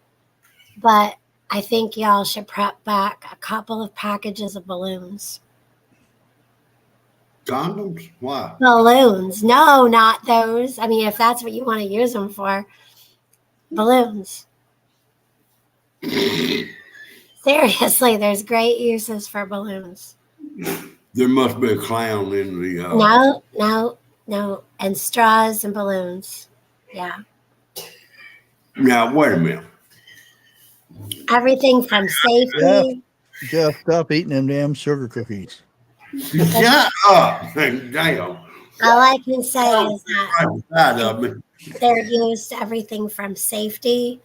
but I think y'all should prep back a couple of packages of balloons. Condoms? Why? Balloons. No, not those. I mean, if that's what you want to use them for, balloons. Seriously, there's great uses for balloons. There must be a clown in the. No. And straws and balloons. Yeah. Now, wait a minute. Everything from safety. Jeff, stop eating them damn sugar cookies. Shut up. Damn. All I can say is that Side of me. they're used everything from safety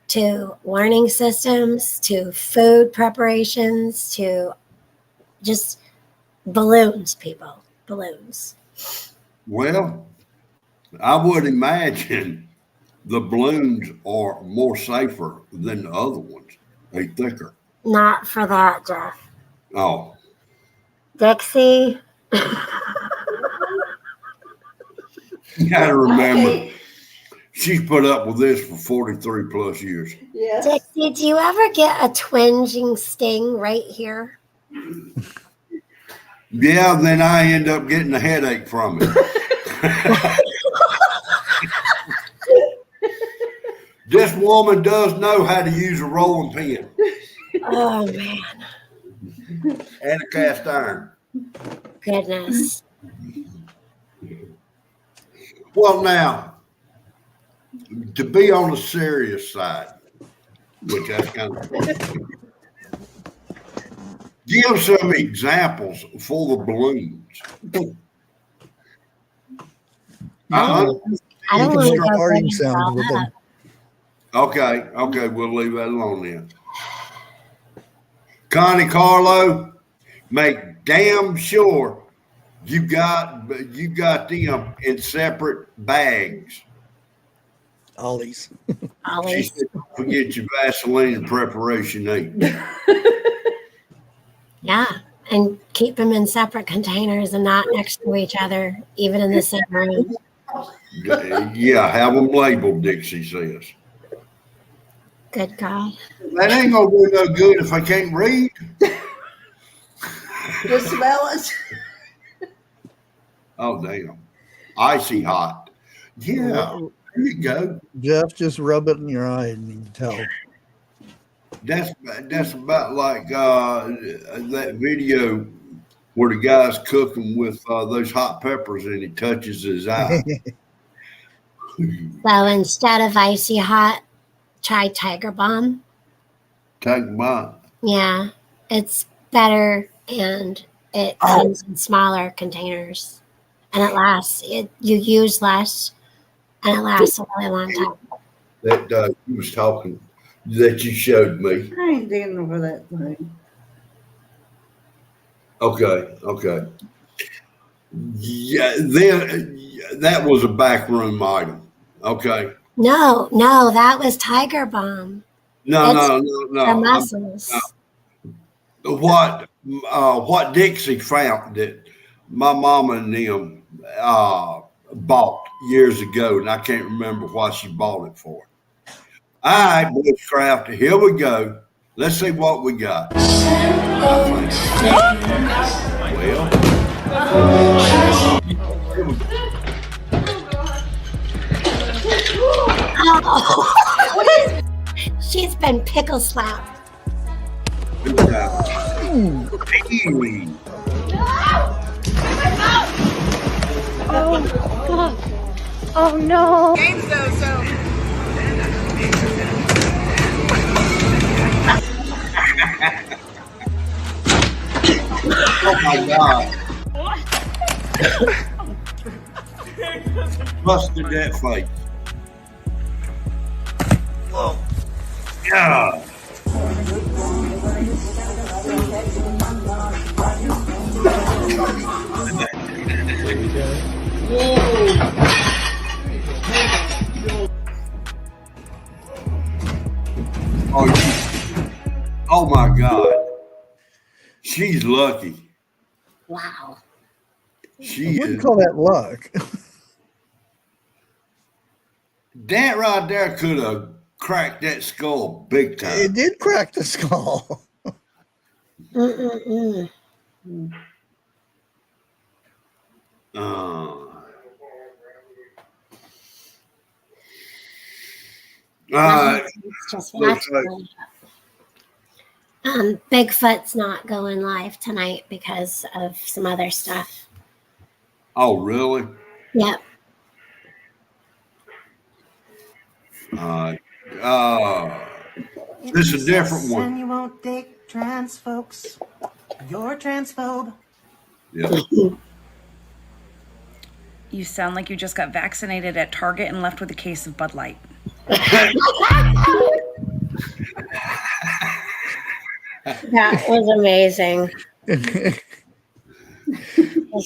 to warning systems to food preparations to just balloons, people. Balloons. Well, I would imagine the balloons are more safer than the other ones. They thicker. Not for that, Jeff. Oh. Dixie. You gotta remember, she's put up with this for 43 plus years. Yes. Dixie, do you ever get a twinging sting right here? Yeah, then I end up getting a headache from it. This woman does know how to use a rolling pin Oh, man. and a cast iron. Goodness. Well, now, to be on the serious side, which that's kind of give some examples for the balloons. I don't You want can to make go farting getting sounds brought with them. up. Okay, we'll leave that alone then. Connie Carlo, make damn sure you got them in separate bags. Ollies. She Always. said, don't forget your Vaseline and preparation 8. Yeah. And keep them in separate containers and not next to each other, even in the same room. Yeah, have them labeled, Dixie says. Good God. That ain't gonna do no good if I can't read. Just smell it. Oh, damn. Icy hot. Yeah, there you go. Jeff, just rub it in your eye and you can tell. That's about like that video where the guy's cooking with those hot peppers and he touches his eye. So instead of icy hot, try Tiger Balm. Take mine. Yeah. It's better and it comes in smaller containers. And it lasts. You use less and it lasts a really long time. That he was talking that you showed me. I ain't dealing with that thing. Okay. Yeah, then that was a backroom item. Okay. No, that was Tiger Balm. No. For muscles. What Dixie found that my mama and them bought years ago, and I can't remember why she bought it for. All right, Bushcraft, here we go. Let's see what we got. Well, Oh. She's been pickle slapped. Peewee. Oh, God. Oh, no. Oh my God. Busted that face. Yeah. Oh my God. She's lucky. Wow. She I wouldn't is. call that luck. That right there could have cracked that skull big time. It did crack the skull. It's just looks that's like- really Bigfoot's not going live tonight because of some other stuff. Oh, really? Yep. This is a different one. And you won't date trans folks. You're transphobe. Yeah. You sound like you just got vaccinated at Target and left with a case of Bud Light. That was amazing.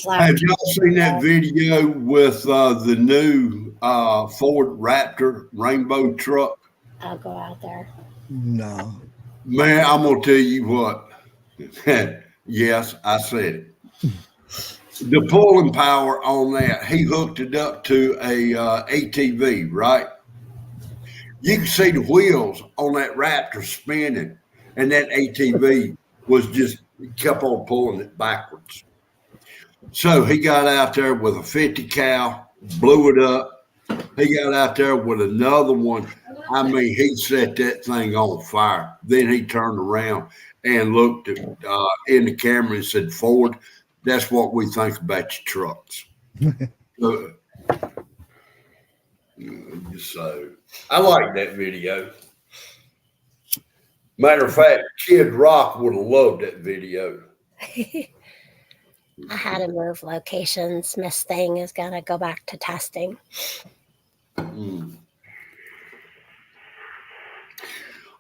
Have y'all seen that video with the new Ford Raptor rainbow truck? I'll go out there. No. Man, I'm gonna tell you what. Yes, I said it. The pulling power on that, he hooked it up to a ATV, right? You can see the wheels on that Raptor spinning, and that ATV was just kept on pulling it backwards. So he got out there with a 50 cal, blew it up. He got out there with another one. I mean, he set that thing on fire. Then he turned around and looked at, in the camera and said, "Ford, that's what we think about your trucks." So I like that video. Matter of fact, Kid Rock would have loved that video. I had to move locations. Miss Thing is going to go back to testing.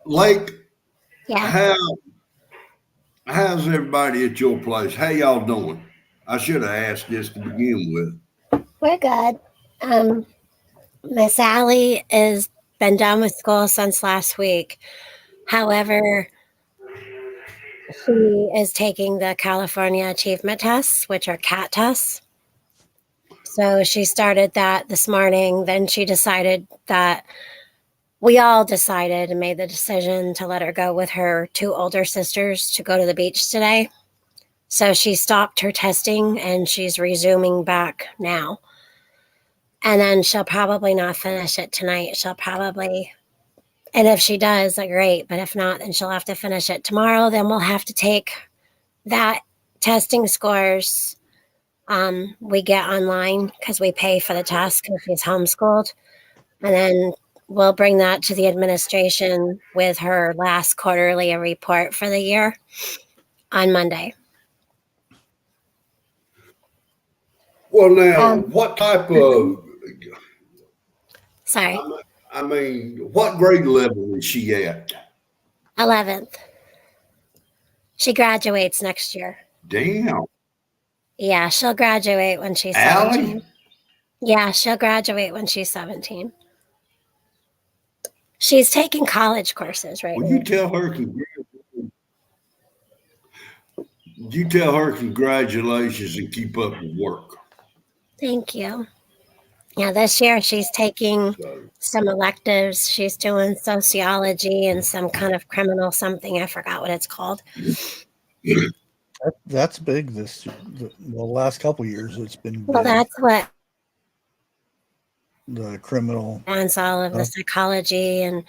Lake, Yeah. how's everybody at your place? How y'all doing? I should have asked this to begin with. We're good. Miss Allie has been done with school since last week. However, she is taking the California Achievement Tests, which are CAT tests. So she started that this morning. Then she decided that we all decided and made the decision to let her go with her two older sisters to go to the beach today. So she stopped her testing and she's resuming back now. And then she'll probably not finish it tonight. She'll probably, and if she does, great. But if not, then she'll have to finish it tomorrow. Then we'll have to take that testing scores we get online because we pay for the test because she's homeschooled. And then we'll bring that to the administration with her last quarterly report for the year on Monday. Well, now, what type of, Sorry, I mean, what grade level is she at? 11th. She graduates next year. Damn. Yeah, she'll graduate when she's Allie? 17. Yeah, she'll graduate when she's 17. She's taking college courses right Will now. you tell her congratulations and keep up the work? Thank you. Yeah, this year she's taking some electives. She's doing sociology and some kind of criminal something. I forgot what it's called. That's big. The last couple years, it's been big. Well, that's what The criminal. wants all of the psychology and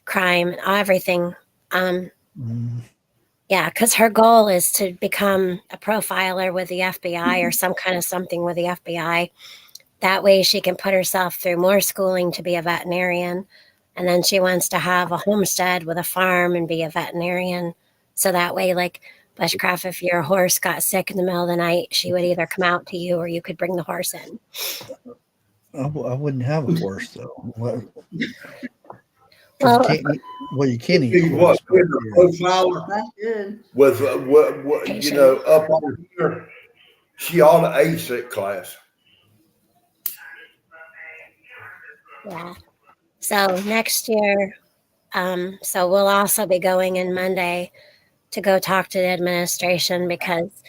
crime and everything. Yeah, because her goal is to become a profiler with the FBI or some kind of something with the FBI. That way she can put herself through more schooling to be a veterinarian. And then she wants to have a homestead with a farm and be a veterinarian. So that way, like Bushcraft, if your horse got sick in the middle of the night, she would either come out to you or you could bring the horse in. I wouldn't have a horse though. Well, You can't eat Be horse. what, with a profiler That's good. with what you know, up on here, she ought to ace that class. yeah. So next year, so we'll also be going in Monday to go talk to the administration because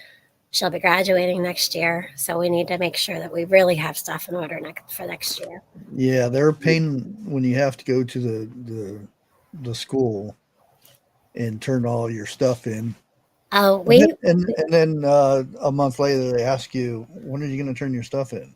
she'll be graduating next year. So we need to make sure that we really have stuff in order for next year. Yeah, they're a pain when you have to go to the school and turn all your stuff in. Oh, And then a month later, they ask you, when are you going to turn your stuff in?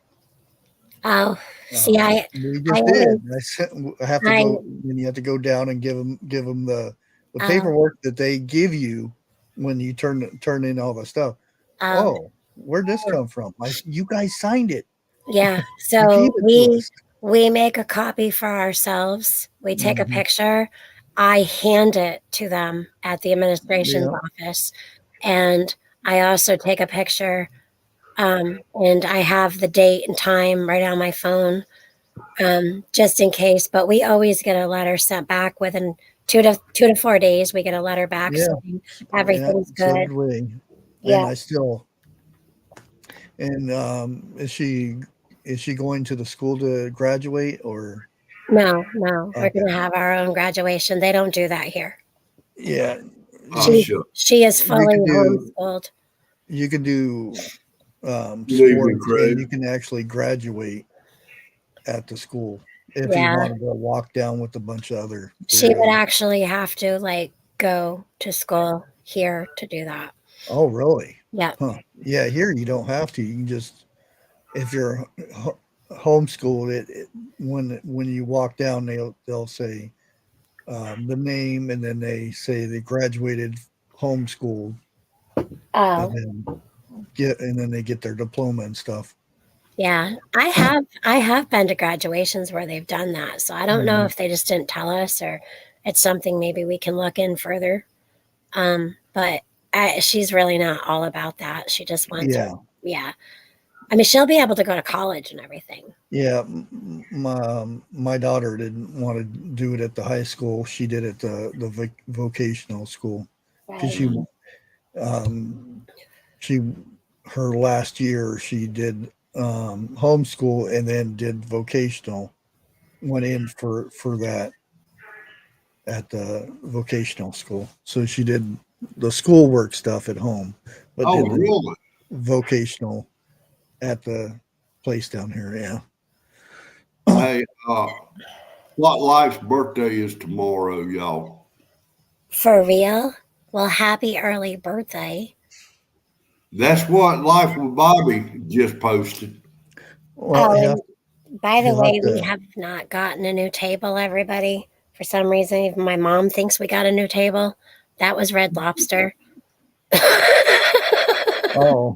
oh, see, We I just did. always, I have to I, go, and you have to go down and give them the oh, paperwork that they give you when you turn in all the stuff. oh, Oh, where'd this come from? You guys signed it. yeah. You gave So it to us. we make a copy for ourselves. We take a Mhm. picture. I hand it to them at the administration's Yeah. office, and I also take a picture. And I have the date and time right on my phone, just in case. But we always get a letter sent back within 2 to 4 days. We get a letter back Yeah. saying Yeah. everything's So good. did we. Yeah. And I still. And is she going to the school to graduate or? No, no, we're Okay. gonna have our own graduation. They don't do that here. Yeah. Oh, She sure. she is You fully can do homeschooled. you can do Good evening, sports, and Craig. you can actually graduate at the school if you Yeah, wanted to walk down with a bunch of other she would grades. actually have to like go to school here to do that. Oh, really? Yeah. Huh. Yeah, here you don't have to. You can just if you're homeschooled, when you walk down, they'll say the name, and then they say they graduated homeschooled, and Oh, then they get their diploma and stuff. yeah. I have been to graduations where they've done that. So I don't know Mhm. if they just didn't tell us or it's something maybe we can look in further. But she's really not all about that. She just wants her. Yeah, Yeah. I mean, she'll be able to go to college and everything. yeah. My daughter didn't want to do it at the high school. She did it at the vocational school because Right. um, she her last year she did homeschool and then did vocational. Went in for that at the vocational school. So she did the schoolwork stuff at home, but Oh, did the really? vocational at the place down here. Yeah. Hey, what Life's birthday is tomorrow, y'all? For real? Well, happy early birthday. That's what Life with Bobby just posted. Well, Oh, and by the he'll have way, we to. have not gotten a new table, everybody. For some reason, even my mom thinks we got a new table. That was Red Lobster. Oh,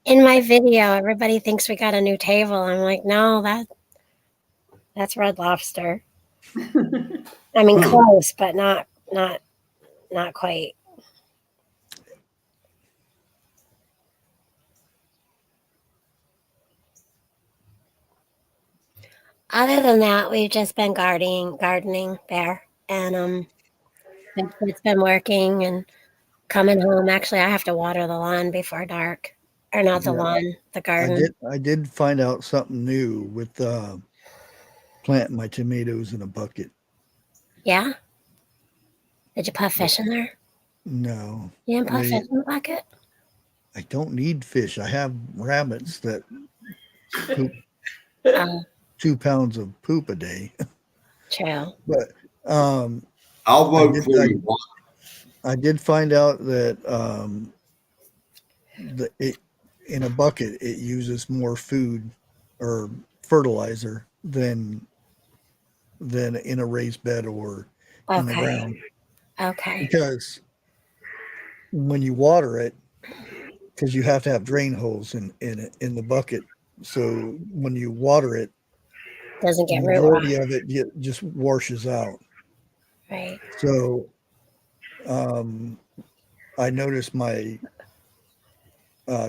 In my video, everybody thinks we got a new table. I'm like, no, that's Red Lobster. I mean, Huh. close, but not quite. Other than that, we've just been gardening there, and it's been working and coming home. Actually, I have to water the lawn before dark, or not the yeah. lawn, the I garden. did. I did find out something new with planting my tomatoes in a bucket. Yeah. Did you put Yeah. fish in there? No, You didn't put they. fish in the bucket? I don't need fish. I have rabbits that poop Oh, 2 pounds of poop a day. true. But um, I'll I vote did. for you. I did find out that in a bucket it uses more food or fertilizer than in a raised bed or in the Okay. ground Okay. because when you water it, because you have to have drain holes in the bucket, so when you water it, Doesn't the get root rot. majority of it just washes out. Right. So um, I noticed my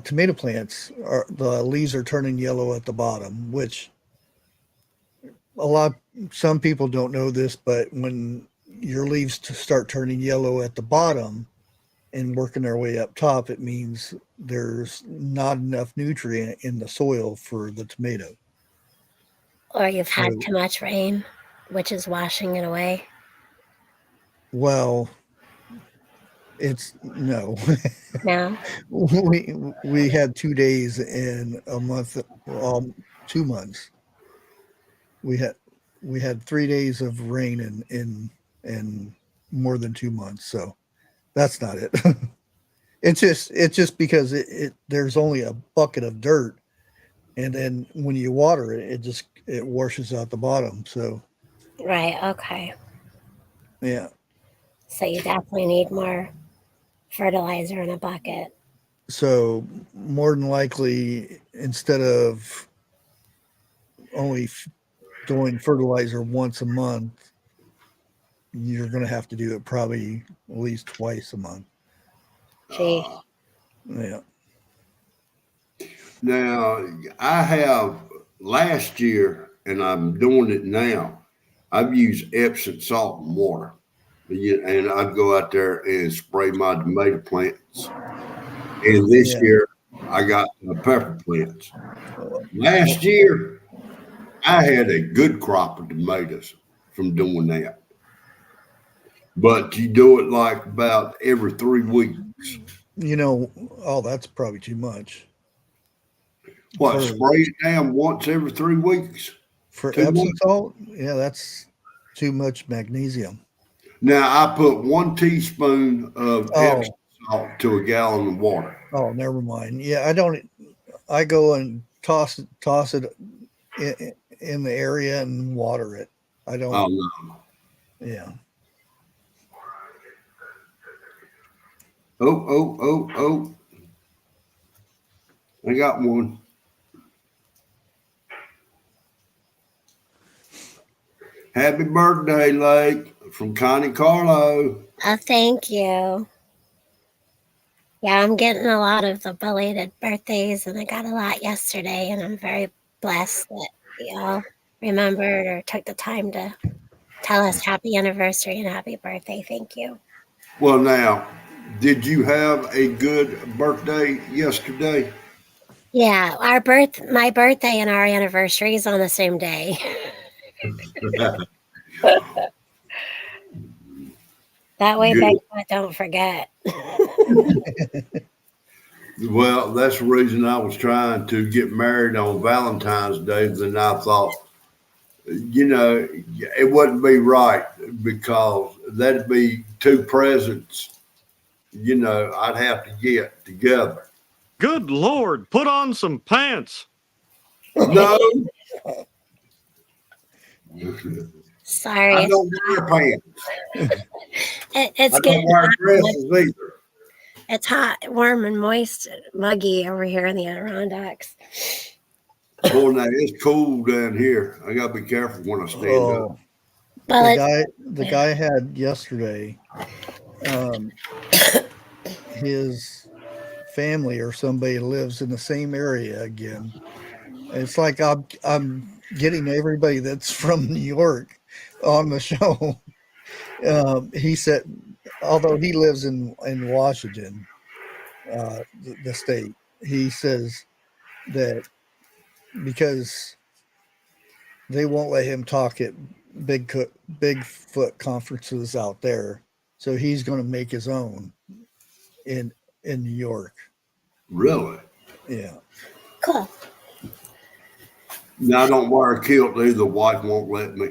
tomato plants the leaves are turning yellow at the bottom, which some people don't know this, but when your leaves start turning yellow at the bottom and working their way up top, it means there's not enough nutrient in the soil for the tomato. Or you've had So, too much rain, which is washing it away. well, it's no. No. we had 2 days in a month, 2 months. We had we had 3 days of rain in more than 2 months, so that's not it. It's just because there's only a bucket of dirt, and then when you water it, it washes out the bottom. So Right. Okay. yeah. So you definitely need more fertilizer in a bucket. So more than likely, instead of only doing fertilizer once a month, you're going to have to do it probably at least twice a month. Gee. Yeah. Now, I have last year, and I'm doing it now. I've used Epsom salt and water, and I'd go out there and spray my tomato plants. And this Yeah. year, I got the pepper plants. Last year, I had a good crop of tomatoes from doing that. But you do it like about every 3 weeks. Oh, that's probably too much. What, spray it down once every 3 weeks? For Too Epsom much? salt? Yeah, that's too much magnesium. Now, I put 1 teaspoon of Epsom Oh, salt to a gallon of water. oh, never mind. Yeah, I don't. I go and toss it in the area and water it. I don't. Oh, no. Yeah. Oh. I got one. Happy birthday, Lake, from Connie Carlo. Oh, thank you. Yeah, I'm getting a lot of the belated birthdays, and I got a lot yesterday, and I'm very blessed that y'all remembered or took the time to tell us happy anniversary and happy birthday. Thank you. Well, now, did you have a good birthday yesterday? Yeah, my birthday and our anniversary is on the same day. That way, Good. I don't forget. Well, that's the reason I was trying to get married on Valentine's Day. Then I thought, it wouldn't be right because that'd be two presents, I'd have to get together. Good Lord, put on some pants. No, Sorry, I don't wear pants. it's I getting don't wear hot. dresses either. It's hot, warm, and moist, muggy over here in the Adirondacks. Boy, now it's cool down here. I gotta be careful when I stand up. Well, The guy had yesterday. His family or somebody lives in the same area again. It's like I'm getting everybody that's from New York on the show. He said, although he lives in Washington, the state, he says that because they won't let him talk at Bigfoot conferences out there, so he's going to make his own in New York. Really? Yeah. Cool. Now I don't wear a kilt either. The wife won't let me.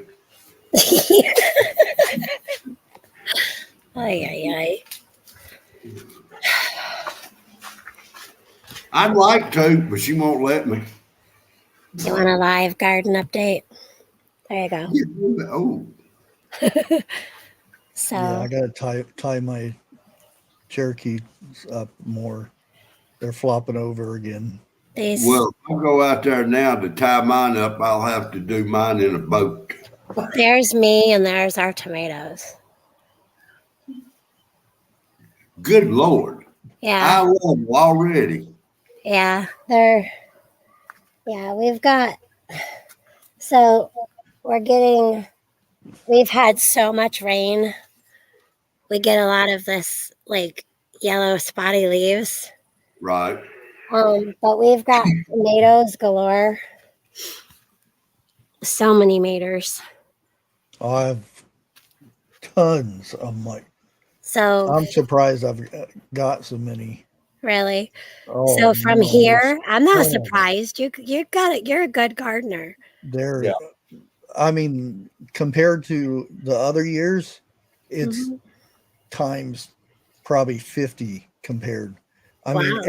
Ay. I'd like to, but she won't let me. You want a live garden update? There you go. Oh, So Yeah, I got to tie my Cherokees up more. They're flopping over again. well, I'll go out there now to tie mine up. I'll have to do mine in a boat. there's me and there's our tomatoes. Good Lord. Yeah. I love them already. Yeah. We've got, so we've had so much rain. We get a lot of this like yellow spotty leaves. Right. But we've got tomatoes galore. So many maters. I have tons of my. So I'm surprised I've got so many. really. Oh, So from no, here, I'm not oh, surprised. You got it. You're a good gardener. they're. I mean, compared to the other years, it's times probably 50 compared. I Wow. mean,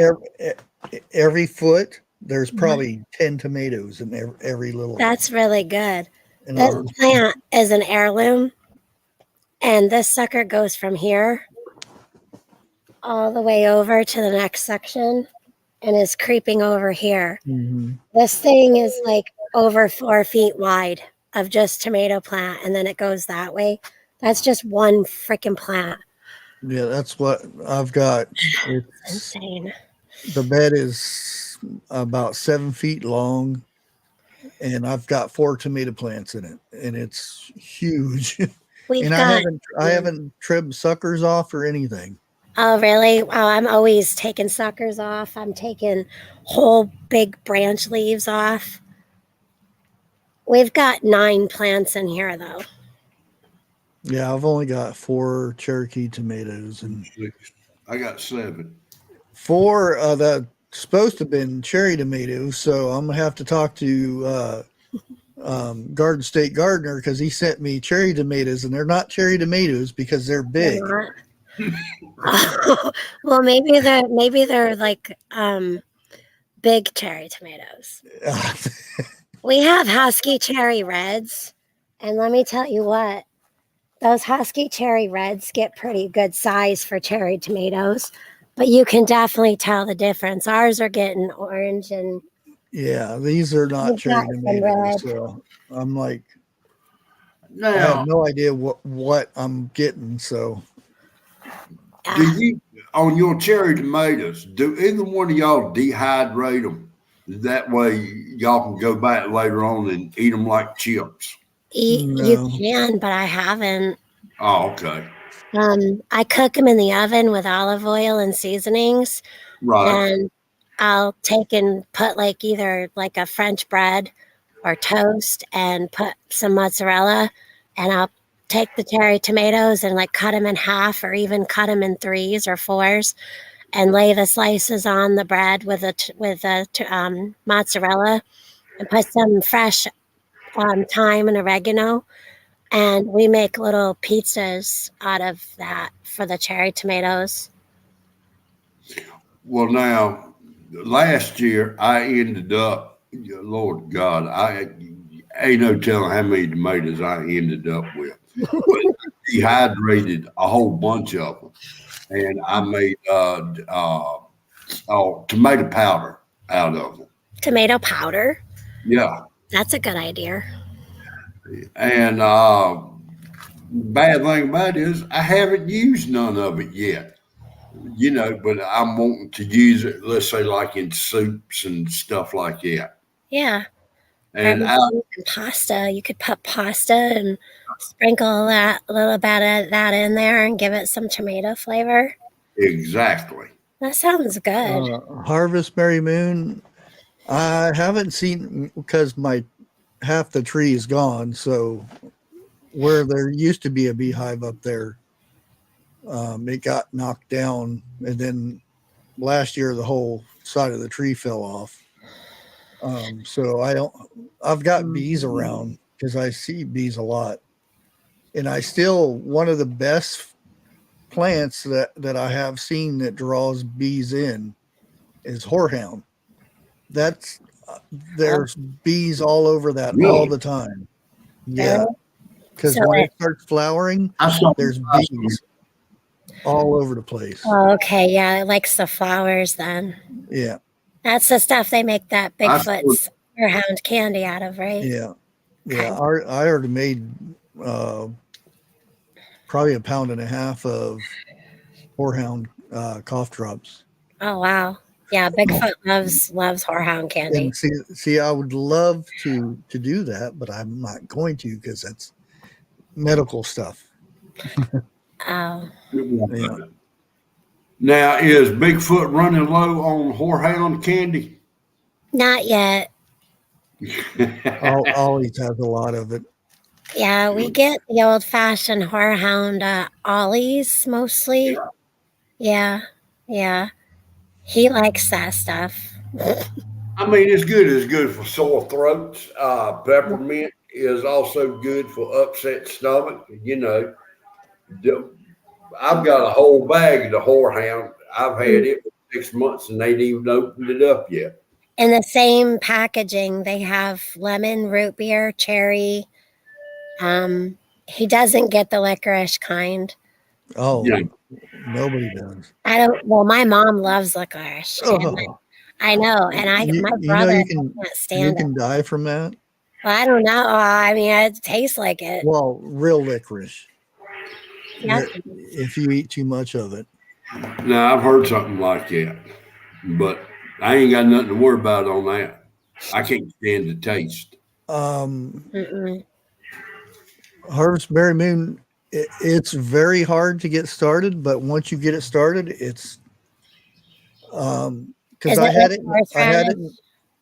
every foot there's probably 10 tomatoes in every little. That's really good. And This plant is an heirloom, and this sucker goes from here all the way over to the next section and is creeping over here. Mm-hmm. This thing is like over 4 feet wide of just tomato plant, and then it goes that way. That's just one freaking plant. Yeah, that's what I've got. It's insane. The bed is about 7 feet long, and I've got 4 tomato plants in it, and it's huge. And I haven't trimmed suckers off or anything. Oh, really? Oh, I'm always taking suckers off. I'm taking whole big branch leaves off. We've got 9 plants in here, though. Yeah, I've only got 4 Cherokee tomatoes, and I got 7. 4 that supposed to have been cherry tomatoes. So I'm gonna have to talk to Garden State Gardener, because he sent me cherry tomatoes, and they're not cherry tomatoes because they're big. Well, maybe they're like big cherry tomatoes. We have Husky cherry reds, and let me tell you what, those Husky cherry reds get pretty good size for cherry tomatoes, but you can definitely tell the difference. Ours are getting orange, and yeah, these are not cherry tomatoes. So I'm like, I have no idea what I'm getting. So do you, on your cherry tomatoes, do either one of y'all dehydrate them? That way y'all can go back later on and eat them like chips. You can, but I haven't. Oh, okay. I cook them in the oven with olive oil and seasonings. Right. And I'll take and put like either like a French bread or toast and put some mozzarella, and I'll take the cherry tomatoes and like cut them in half or even cut them in 3s or 4s and lay the slices on the bread with mozzarella and put some fresh thyme and oregano. And we make little pizzas out of that for the cherry tomatoes. Well, now, last year I ended up, Lord God, I ain't no telling how many tomatoes I ended up with. Dehydrated a whole bunch of them, and I made tomato powder out of them. Tomato powder? Yeah. That's a good idea. And bad thing about it is I haven't used none of it yet. But I'm wanting to use it, let's say, like in soups and stuff like that. Yeah. And pasta. You could put pasta and sprinkle a little bit of that in there and give it some tomato flavor. Exactly. That sounds good. Harvest Mary Moon, I haven't seen, because half the tree is gone. So where there used to be a beehive up there, it got knocked down, and then last year the whole side of the tree fell off. So I've got bees around because I see bees a lot, and one of the best plants that I have seen that draws bees in is horehound. There's bees all over that all the time. Yeah. Because when it starts flowering, there's bees all over the place. Oh, okay. Yeah, it likes the flowers then. Yeah. That's the stuff they make that Bigfoot's horehound candy out of, right? Yeah. Yeah. I already made probably 1.5 pounds of horehound cough drops. Oh, wow. Yeah, Bigfoot loves horehound candy. And see, I would love to do that, but I'm not going to because that's medical stuff. Oh. Yeah. Now, is Bigfoot running low on horehound candy? Not yet. Ollie's has a lot of it. Yeah, we get the old-fashioned horehound Ollies mostly. Yeah. He likes that stuff. I mean, it's good. It's good for sore throats. Peppermint is also good for upset stomach. I've got a whole bag of the horehound. I've had it for 6 months and they ain't even opened it up yet. In the same packaging, they have lemon, root beer, cherry. He doesn't get the licorice kind. Oh, Yeah. nobody does. I don't. Well, my mom loves licorice. And Oh, I know, and my you know brother you can't you stand it. can die from that. Well, I don't know. I mean, it tastes like it. Well, real licorice. Yeah. If you eat too much of it. Now I've heard something like that, but I ain't got nothing to worry about on that. I can't stand the taste. Mm-mm. Harvest Berry Moon, it's very hard to get started, but once you get it started, it's because Is I it had like it horseradish?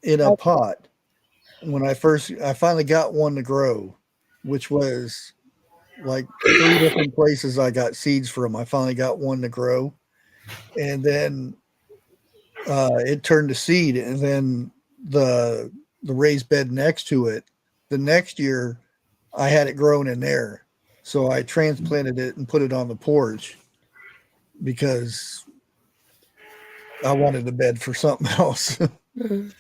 in a Like- pot when I finally got one to grow, which was like 3 different places I got seeds from. I finally got one to grow, and then it turned to seed, and then the raised bed next to it. The next year, I had it grown in there, so I transplanted it and put it on the porch because I wanted the bed for something else. Mhm.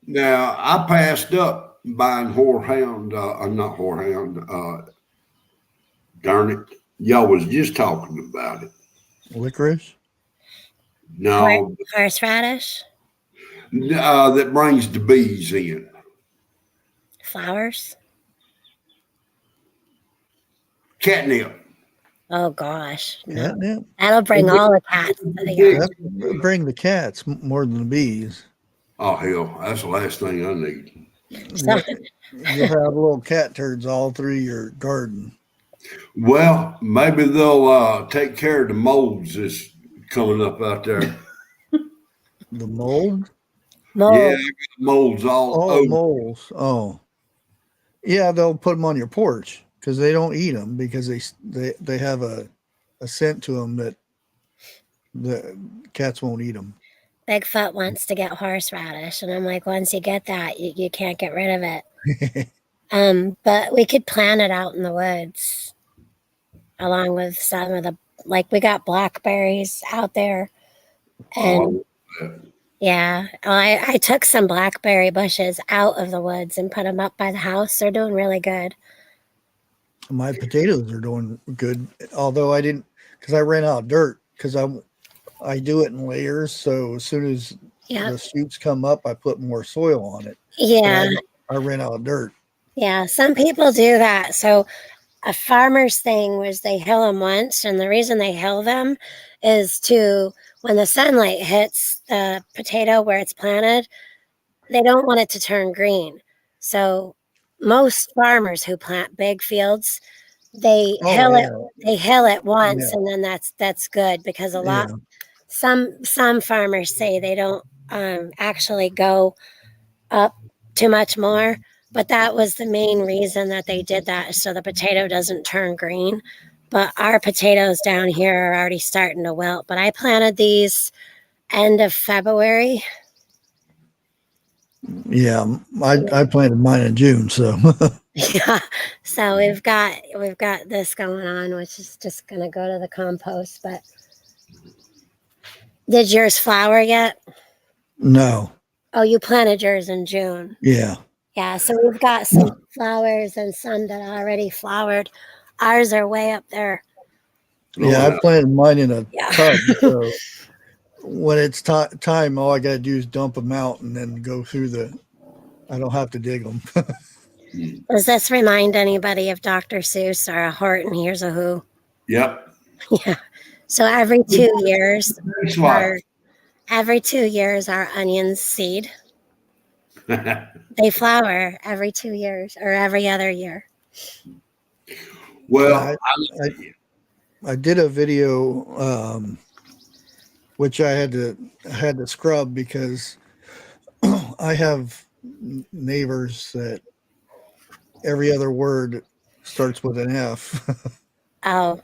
Now I passed up buying horehound. Not horehound. Darn it! Y'all was just talking about it. Licorice. No, Horseradish, that brings the bees in. flowers. Catnip. Oh gosh, no. Catnip. That'll bring all the cats to the yard. That bring the cats more than the bees. Oh hell, that's the last thing I need. So, You'll have little cat turds all through your garden. Well, maybe they'll take care of the molds that's coming up out there. The mold. Yeah, mold. I got molds all Oh, over. moles. Oh, yeah. They'll put them on your porch because they don't eat them because they have a scent to them that the cats won't eat them. Bigfoot wants to get horseradish, and I'm like, once you get that, you can't get rid of it. But we could plant it out in the woods, along with some of the we got blackberries out there, and yeah, I took some blackberry bushes out of the woods and put them up by the house. They're doing really good. My potatoes are doing good, although I didn't because I ran out of dirt because I do it in layers. So as soon as Yeah, the shoots come up, I put more soil on it. yeah, I ran out of dirt. yeah. Some people do that. So a farmer's thing was they hill them once, and the reason they hill them is to when the sunlight hits the potato where it's planted, they don't want it to turn green. So most farmers who plant big fields, they hill it. They hill it once, and then that's good because a lot. Some farmers say they don't actually go up too much more, but that was the main reason that they did that, so the potato doesn't turn green. But our potatoes down here are already starting to wilt. But I planted these end of February. Yeah, I planted mine in June, so Yeah, so we've got this going on, which is just gonna go to the compost. But did yours flower yet? no. Oh, you planted yours in June. Yeah. Yeah, so we've got some flowers and some that already flowered. Ours are way up there. Yeah, I planted mine in a Yeah. tub. So when it's time, all I got to do is dump them out and then go through I don't have to dig them. Does this remind anybody of Dr. Seuss or a Horton Hears a Who? Yep. Yeah. So every 2 years, It's like every 2 years, our onions seed. They flower every 2 years or every other year. well, I did a video, which I had to scrub because I have neighbors that every other word starts with an F. Oh,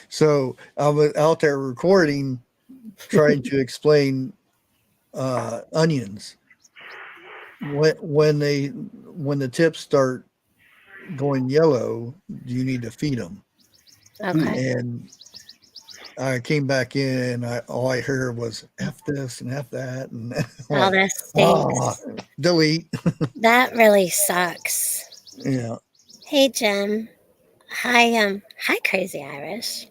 So I was out there recording, trying to explain onions. When the tips start going yellow, you need to feed them. okay. And I came back in. All I heard was F this and F that, and Oh, that stinks. delete. That really sucks. Yeah. Hey, Jim. Hi, Crazy Irish.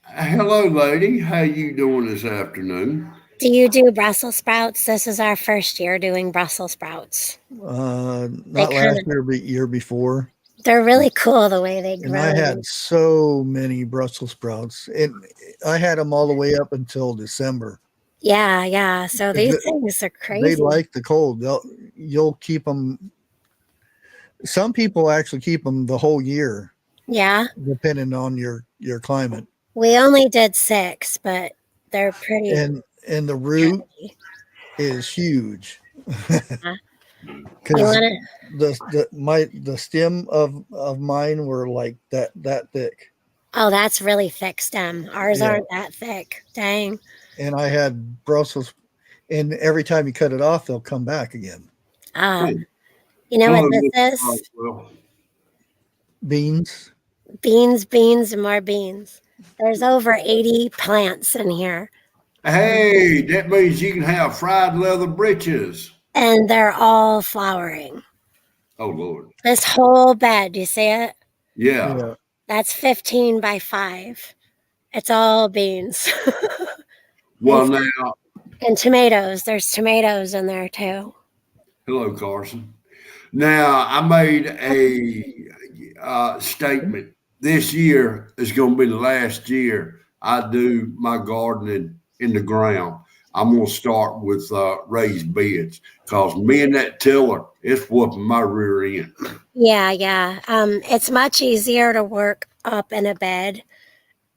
Hello, lady. How you doing this afternoon? Do you do Brussels sprouts? This is our first year doing Brussels sprouts. Not last year, but year before. They're really cool the way they grow. And I had so many Brussels sprouts, and I had them all the way up until December. Yeah. So these things are crazy. They like the cold. You'll keep them. Some people actually keep them the whole year. Yeah. Depending on your climate. We only did 6, but they're pretty. And the root is huge. Because the stem of mine were like that thick. Oh, that's really thick stem. Ours aren't that thick. Dang. And I had Brussels, and every time you cut it off, they'll come back again. You know what this is? Beans. Beans, and more beans. There's over 80 plants in here. Hey, that means you can have fried leather britches. And they're all flowering. Oh, Lord. This whole bed, you see it? Yeah. That's 15 by 5. It's all beans. Well, now. And tomatoes. There's tomatoes in there, too. Hello, Carson. Now, I made a statement. This year is going to be the last year I do my gardening in the ground. I'm going to start with raised beds because me and that tiller, it's whooping my rear end. Yeah. It's much easier to work up in a bed.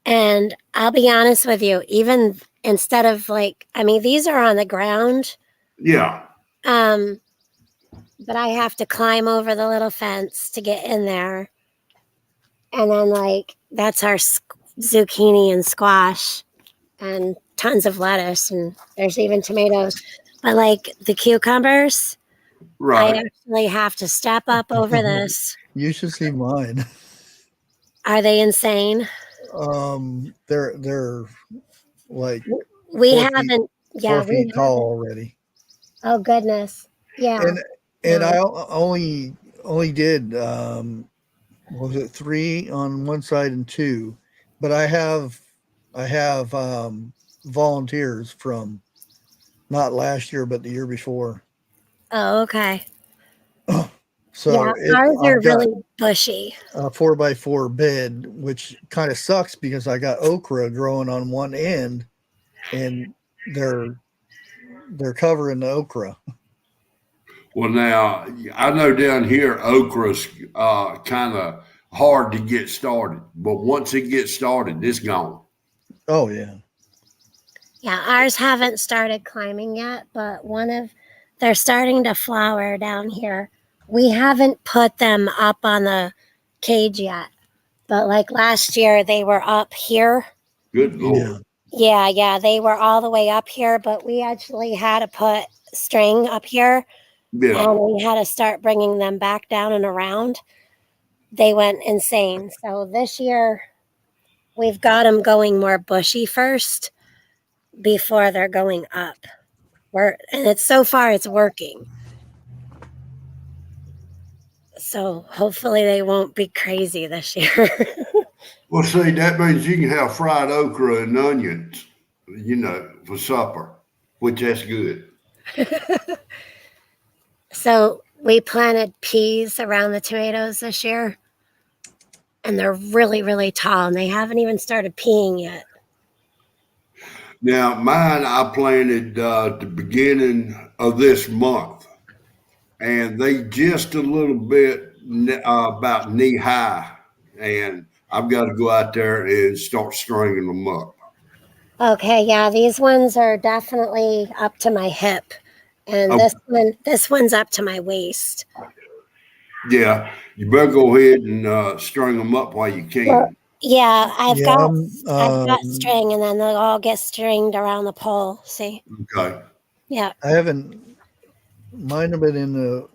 And I'll be honest with you, even instead of these are on the ground. Yeah. But I have to climb over the little fence to get in there. And then that's our zucchini and squash and tons of lettuce, and there's even tomatoes. But the cucumbers, right. I actually have to step up over this. You should see mine. Are they insane? They're like we haven't. Yeah, 4 feet tall already. Oh goodness. Yeah. And I only did was it 3 on one side and 2, but I have volunteers from not last year but the year before. Oh, okay. So ours are really bushy. A 4x4 bed, which kind of sucks because I got okra growing on one end, and they're covering the okra. Well, now I know down here okra's kind of hard to get started, but once it gets started, it's gone. Oh yeah. Yeah, ours haven't started climbing yet, but they're starting to flower down here. We haven't put them up on the cage yet, but last year they were up here. Good Lord. Yeah, they were all the way up here, but we actually had to put string up here. Yeah. And we had to start bringing them back down and around. They went insane. So this year we've got them going more bushy first before they're going up. And so far it's working. So hopefully they won't be crazy this year. Well, see, that means you can have fried okra and onions, for supper, which that's good. So we planted peas around the tomatoes this year, and they're really, really tall, and they haven't even started peeing yet. Now, mine I planted at the beginning of this month, and they just a little bit about knee high, and I've got to go out there and start stringing them up. Okay, yeah, these ones are definitely up to my hip. And this one's up to my waist. Yeah, you better go ahead and string them up while you can. Well, yeah, I've got string, and then they'll all get stringed around the pole. See? Okay. Yeah. I haven't. Mine have been in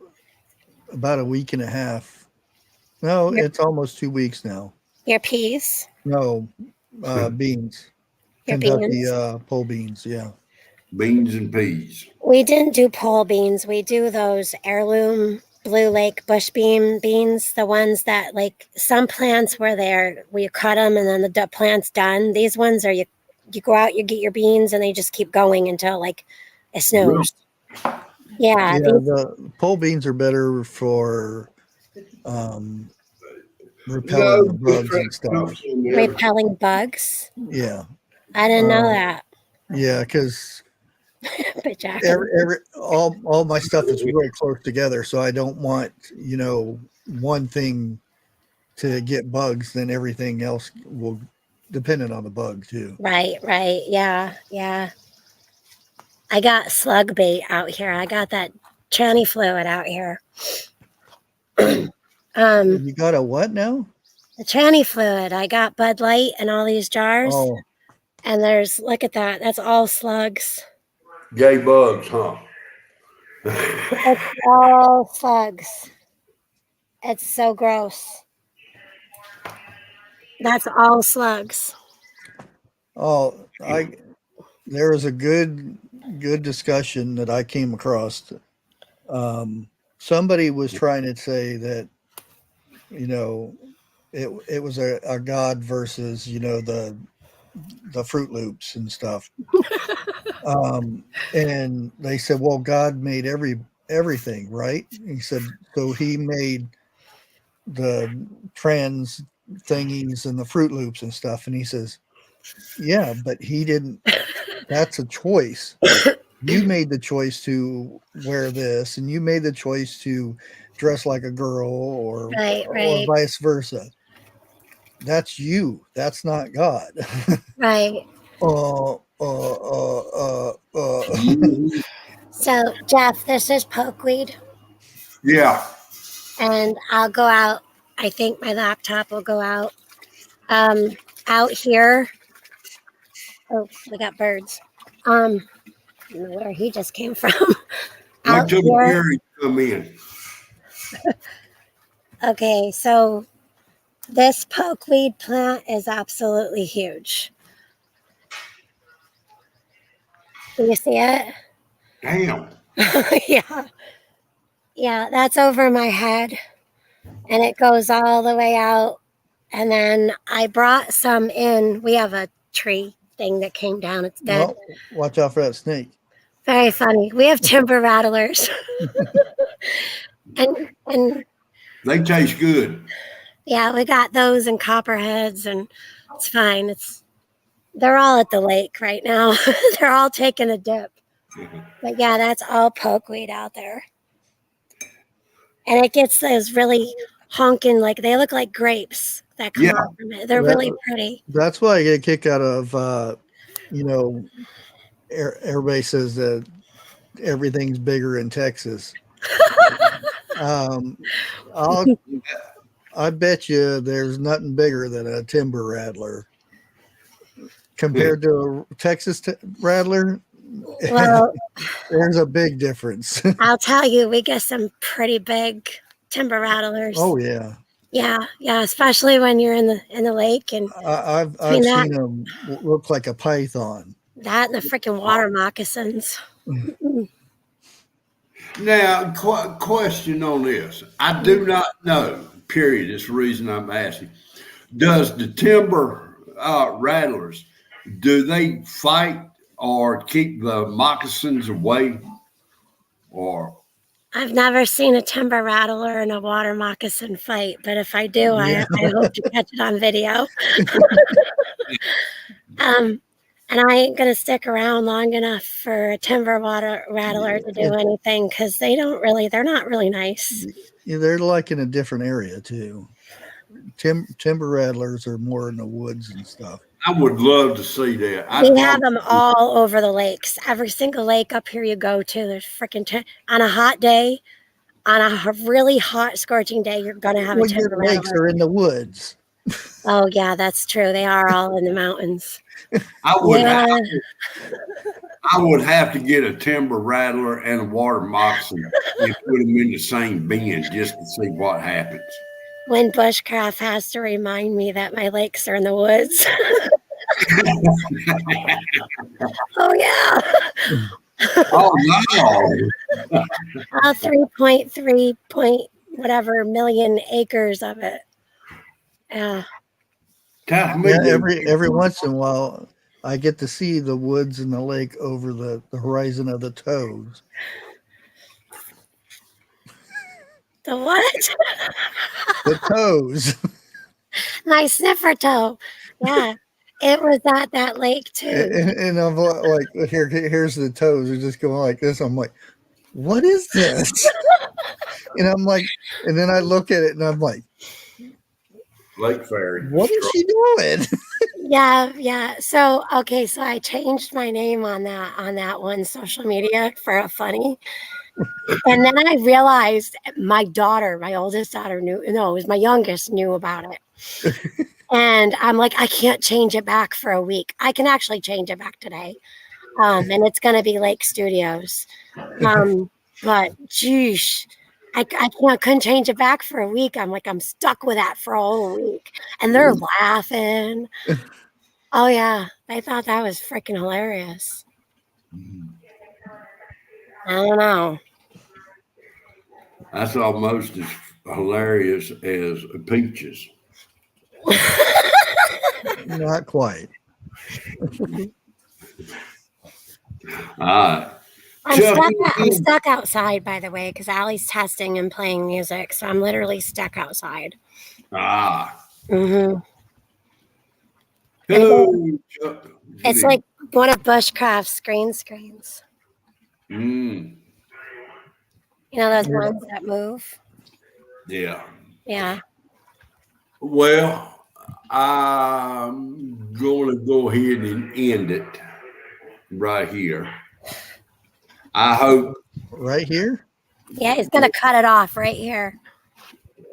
about a week and a half. No, it's almost 2 weeks now. Your peas? No, Beans. Your Kentucky beans. pole beans, yeah. Beans and peas. We didn't do pole beans. We do those heirloom Blue Lake bush beans, the ones that like some plants where you cut them and then the plant's done. These ones are you go out, you get your beans, and they just keep going until like it snows. Yeah, the pole beans are better for repelling the bugs and stuff. repelling bugs. Yeah. I didn't know that. Yeah, because But Jack, all my stuff is really close together, so I don't want one thing to get bugs, then everything else will dependent on the bug too. right, yeah. I got slug bait out here. I got that tranny fluid out here. You got a what now? The tranny fluid. I got Bud Light in all these jars, Oh, and look at that. That's all slugs. Gay bugs, huh? It's all slugs. It's so gross. That's all slugs. oh, there was a good discussion that I came across. Somebody was trying to say that it was a god versus the Fruit Loops and stuff. And they said, well, God made everything, right? He said, so he made the trans thingies and the Fruit Loops and stuff. And he says, yeah, but he didn't. That's a choice. You made the choice to wear this, and you made the choice to dress like a girl or vice versa. That's you. That's not God. Right. So, Jeff, this is pokeweed. Yeah. And I'll go out. I think my laptop will go out. Out here. Oh, we got birds. I don't know where he just came from. Out here. Come in. Okay, so this pokeweed plant is absolutely huge. Do you see it? Damn. Yeah, that's over my head. And it goes all the way out. And then I brought some in. We have a tree thing that came down. It's dead. Well, watch out for that snake. Very funny. We have timber rattlers. and they taste good. Yeah, we got those and copperheads, and it's fine. They're all at the lake right now. They're all taking a dip. But yeah, that's all pokeweed out there. And it gets those really honking, like they look like grapes that come out from it. They're really pretty. That's why I get a kick out of, everybody says that everything's bigger in Texas. I bet you there's nothing bigger than a timber rattler compared to a Texas rattler. Well, there's a big difference. I'll tell you, we get some pretty big timber rattlers. Oh yeah. Yeah, especially when you're in the lake, and I've seen them look like a python. That and the freaking water moccasins. Now, question on this. I do not know, period. It's the reason I'm asking. Does the timber rattlers, do they fight or keep the moccasins away? Or I've never seen a timber rattler and a water moccasin fight, but if I do, I hope to catch it on video. And I ain't going to stick around long enough for a timber water rattler to do anything, because they're not really nice. Yeah, they're like in a different area too. Timber rattlers are more in the woods and stuff. I would love to see that. We have them all over the lakes. Every single lake up here you go to, there's freaking on a hot day, on a really hot, scorching day, you're going to have a timber rattler. Lakes are in the woods. Oh, yeah, that's true. They are all in the mountains. I would have to get a timber rattler and a water moccasin and put them in the same bin just to see what happens. When bushcraft has to remind me that my lakes are in the woods. Oh yeah. Oh no! 3.3 point whatever million acres of it. Yeah. Tell me, Yeah, every once in a while, I get to see the woods and the lake over the horizon of the toes. The what? The toes. My sniffer toe. Yeah. It was at that lake too. And I'm like, here's the toes. They're just going like this. I'm like, what is this? And I'm like, and then I look at it and I'm like, Lake Fairy. what is she doing? Yeah. So okay, so I changed my name on that one social media for a funny. And then I realized my oldest daughter it was my youngest knew about it. And I'm like, I can't change it back for a week. I can actually change it back today. And it's going to be Lake Studios. But geesh, couldn't change it back for a week. I'm like, I'm stuck with that for a whole week. And they're laughing. Oh yeah. They thought that was freaking hilarious. I don't know. That's almost as hilarious as peaches. Not quite. All right. I'm stuck outside, by the way, because Allie's testing and playing music. So I'm literally stuck outside. Mm-hmm. Hello, Chuck. It's like one of Bushcraft's green screens. Mm. You know those ones that move? Yeah. Yeah. Well, I'm going to go ahead and end it right here. I hope. Right here? Yeah, he's going to cut it off right here.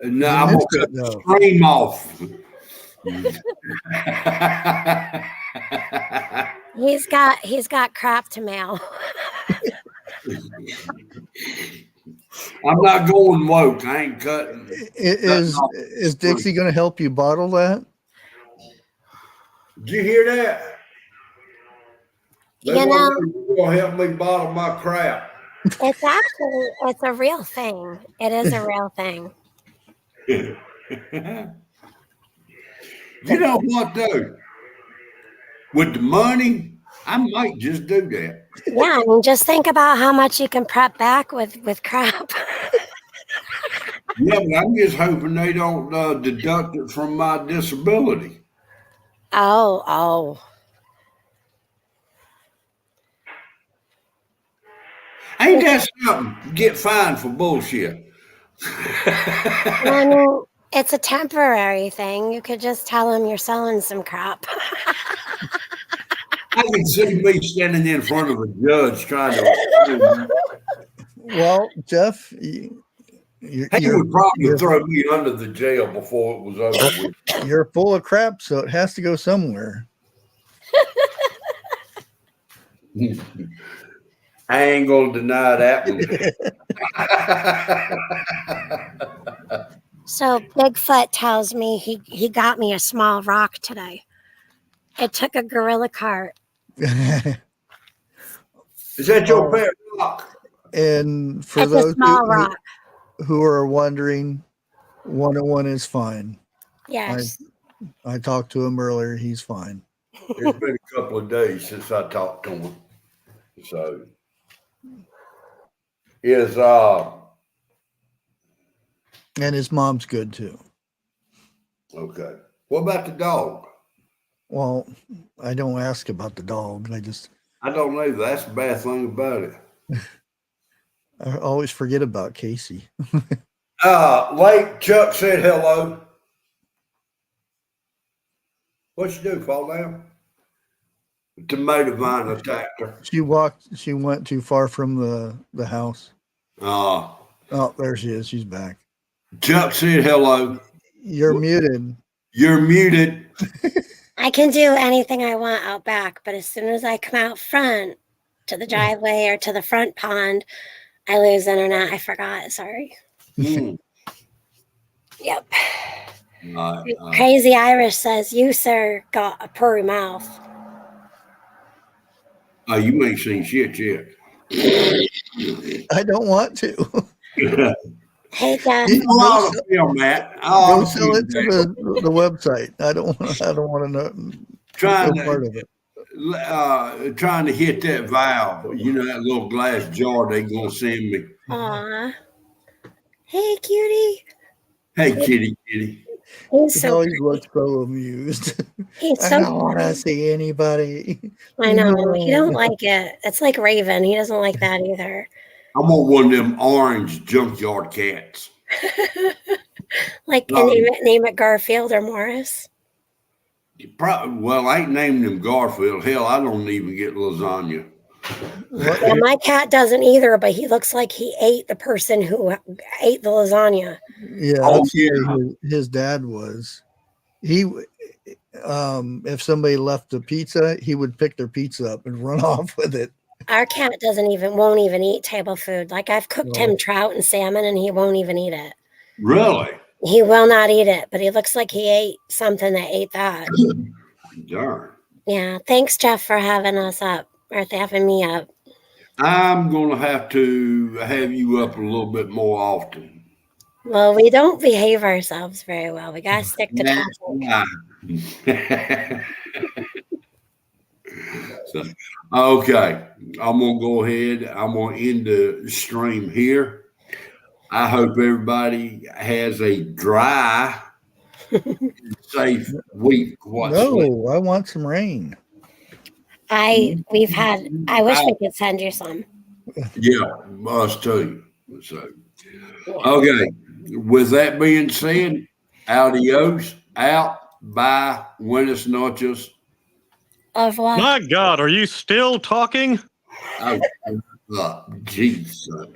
No, I'm going to cut the stream off. He's got crap to mail. I'm not going woke. I ain't cutting. Is Dixie going to help you bottle that? Did you hear that? They going to help me bottle my crap. It's a real thing. It is a real thing. You know what, though? With the money, I might just do that. Yeah, I mean, just think about how much you can prep back with crap. Yeah, but I'm just hoping they don't deduct it from my disability. Oh. Ain't that something? Get fined for bullshit. I mean, it's a temporary thing. You could just tell them you're selling some crap. I can see me standing in front of a judge trying to. Well, Jeff, he would probably throw me under the jail before it was over with. You're full of crap, so it has to go somewhere. I ain't gonna deny that one. So Bigfoot tells me he got me a small rock today. It took a gorilla cart. Is that your pet rock? And for it's those a small rock. Who are wondering, 101 is fine. Yes. I talked to him earlier. He's fine. It's been a couple of days since I talked to him. So and his mom's good too. Okay. What about the dog? Well, I don't ask about the dog. I don't know. That's the bad thing about it. I always forget about Casey. Lake Chuck said hello. What'd you do? Fall down? The tomato vine attacked her. She went too far from the house. Oh, there she is. She's back. Chuck said hello. You're muted. You're muted. I can do anything I want out back, but as soon as I come out front to the driveway or to the front pond, I lose internet. I forgot. Sorry. Yep. Crazy Irish says, "You, sir, got a purry mouth." Oh, you ain't seen shit yet. I don't want to. Hey, Jeff. Oh, film, Matt. Go sell it to the website. I don't want to know. Trying No part of it. Trying to hit that valve. You know that little glass jar they gonna send me. Aw. Hey, cutie. Hey, kitty. He's He so always pretty. looks so amused. He's I so don't want to pretty. see anybody. I know. He don't like it. It's like Raven. He doesn't like that either. I want one of them orange junkyard cats. Like, and name it Garfield or Morris. Well, I ain't naming him Garfield. Hell, I don't even get lasagna. Yeah, my cat doesn't either, but he looks like he ate the person who ate the lasagna. Yeah, that's the way his dad was. He, if somebody left a pizza, he would pick their pizza up and run off with it. Our cat won't even eat table food. Like, I've cooked him trout and salmon, and he won't even eat it. Really? He will not eat it, but he looks like he ate something that ate that. Darn. Yeah. Thanks, Jeff, for having us up, or having me up. I'm going to have you up a little bit more often. Well, we don't behave ourselves very well. We got to stick to topic. So, okay. I'm going to go ahead. I'm going to end the stream here. I hope everybody has a dry, safe week. No, I want some rain. I wish we could send you some. Yeah, us too. So, okay. With that being said, adios, out, bye, buenas noches. Au revoir. My God, are you still talking? Oh, Jesus.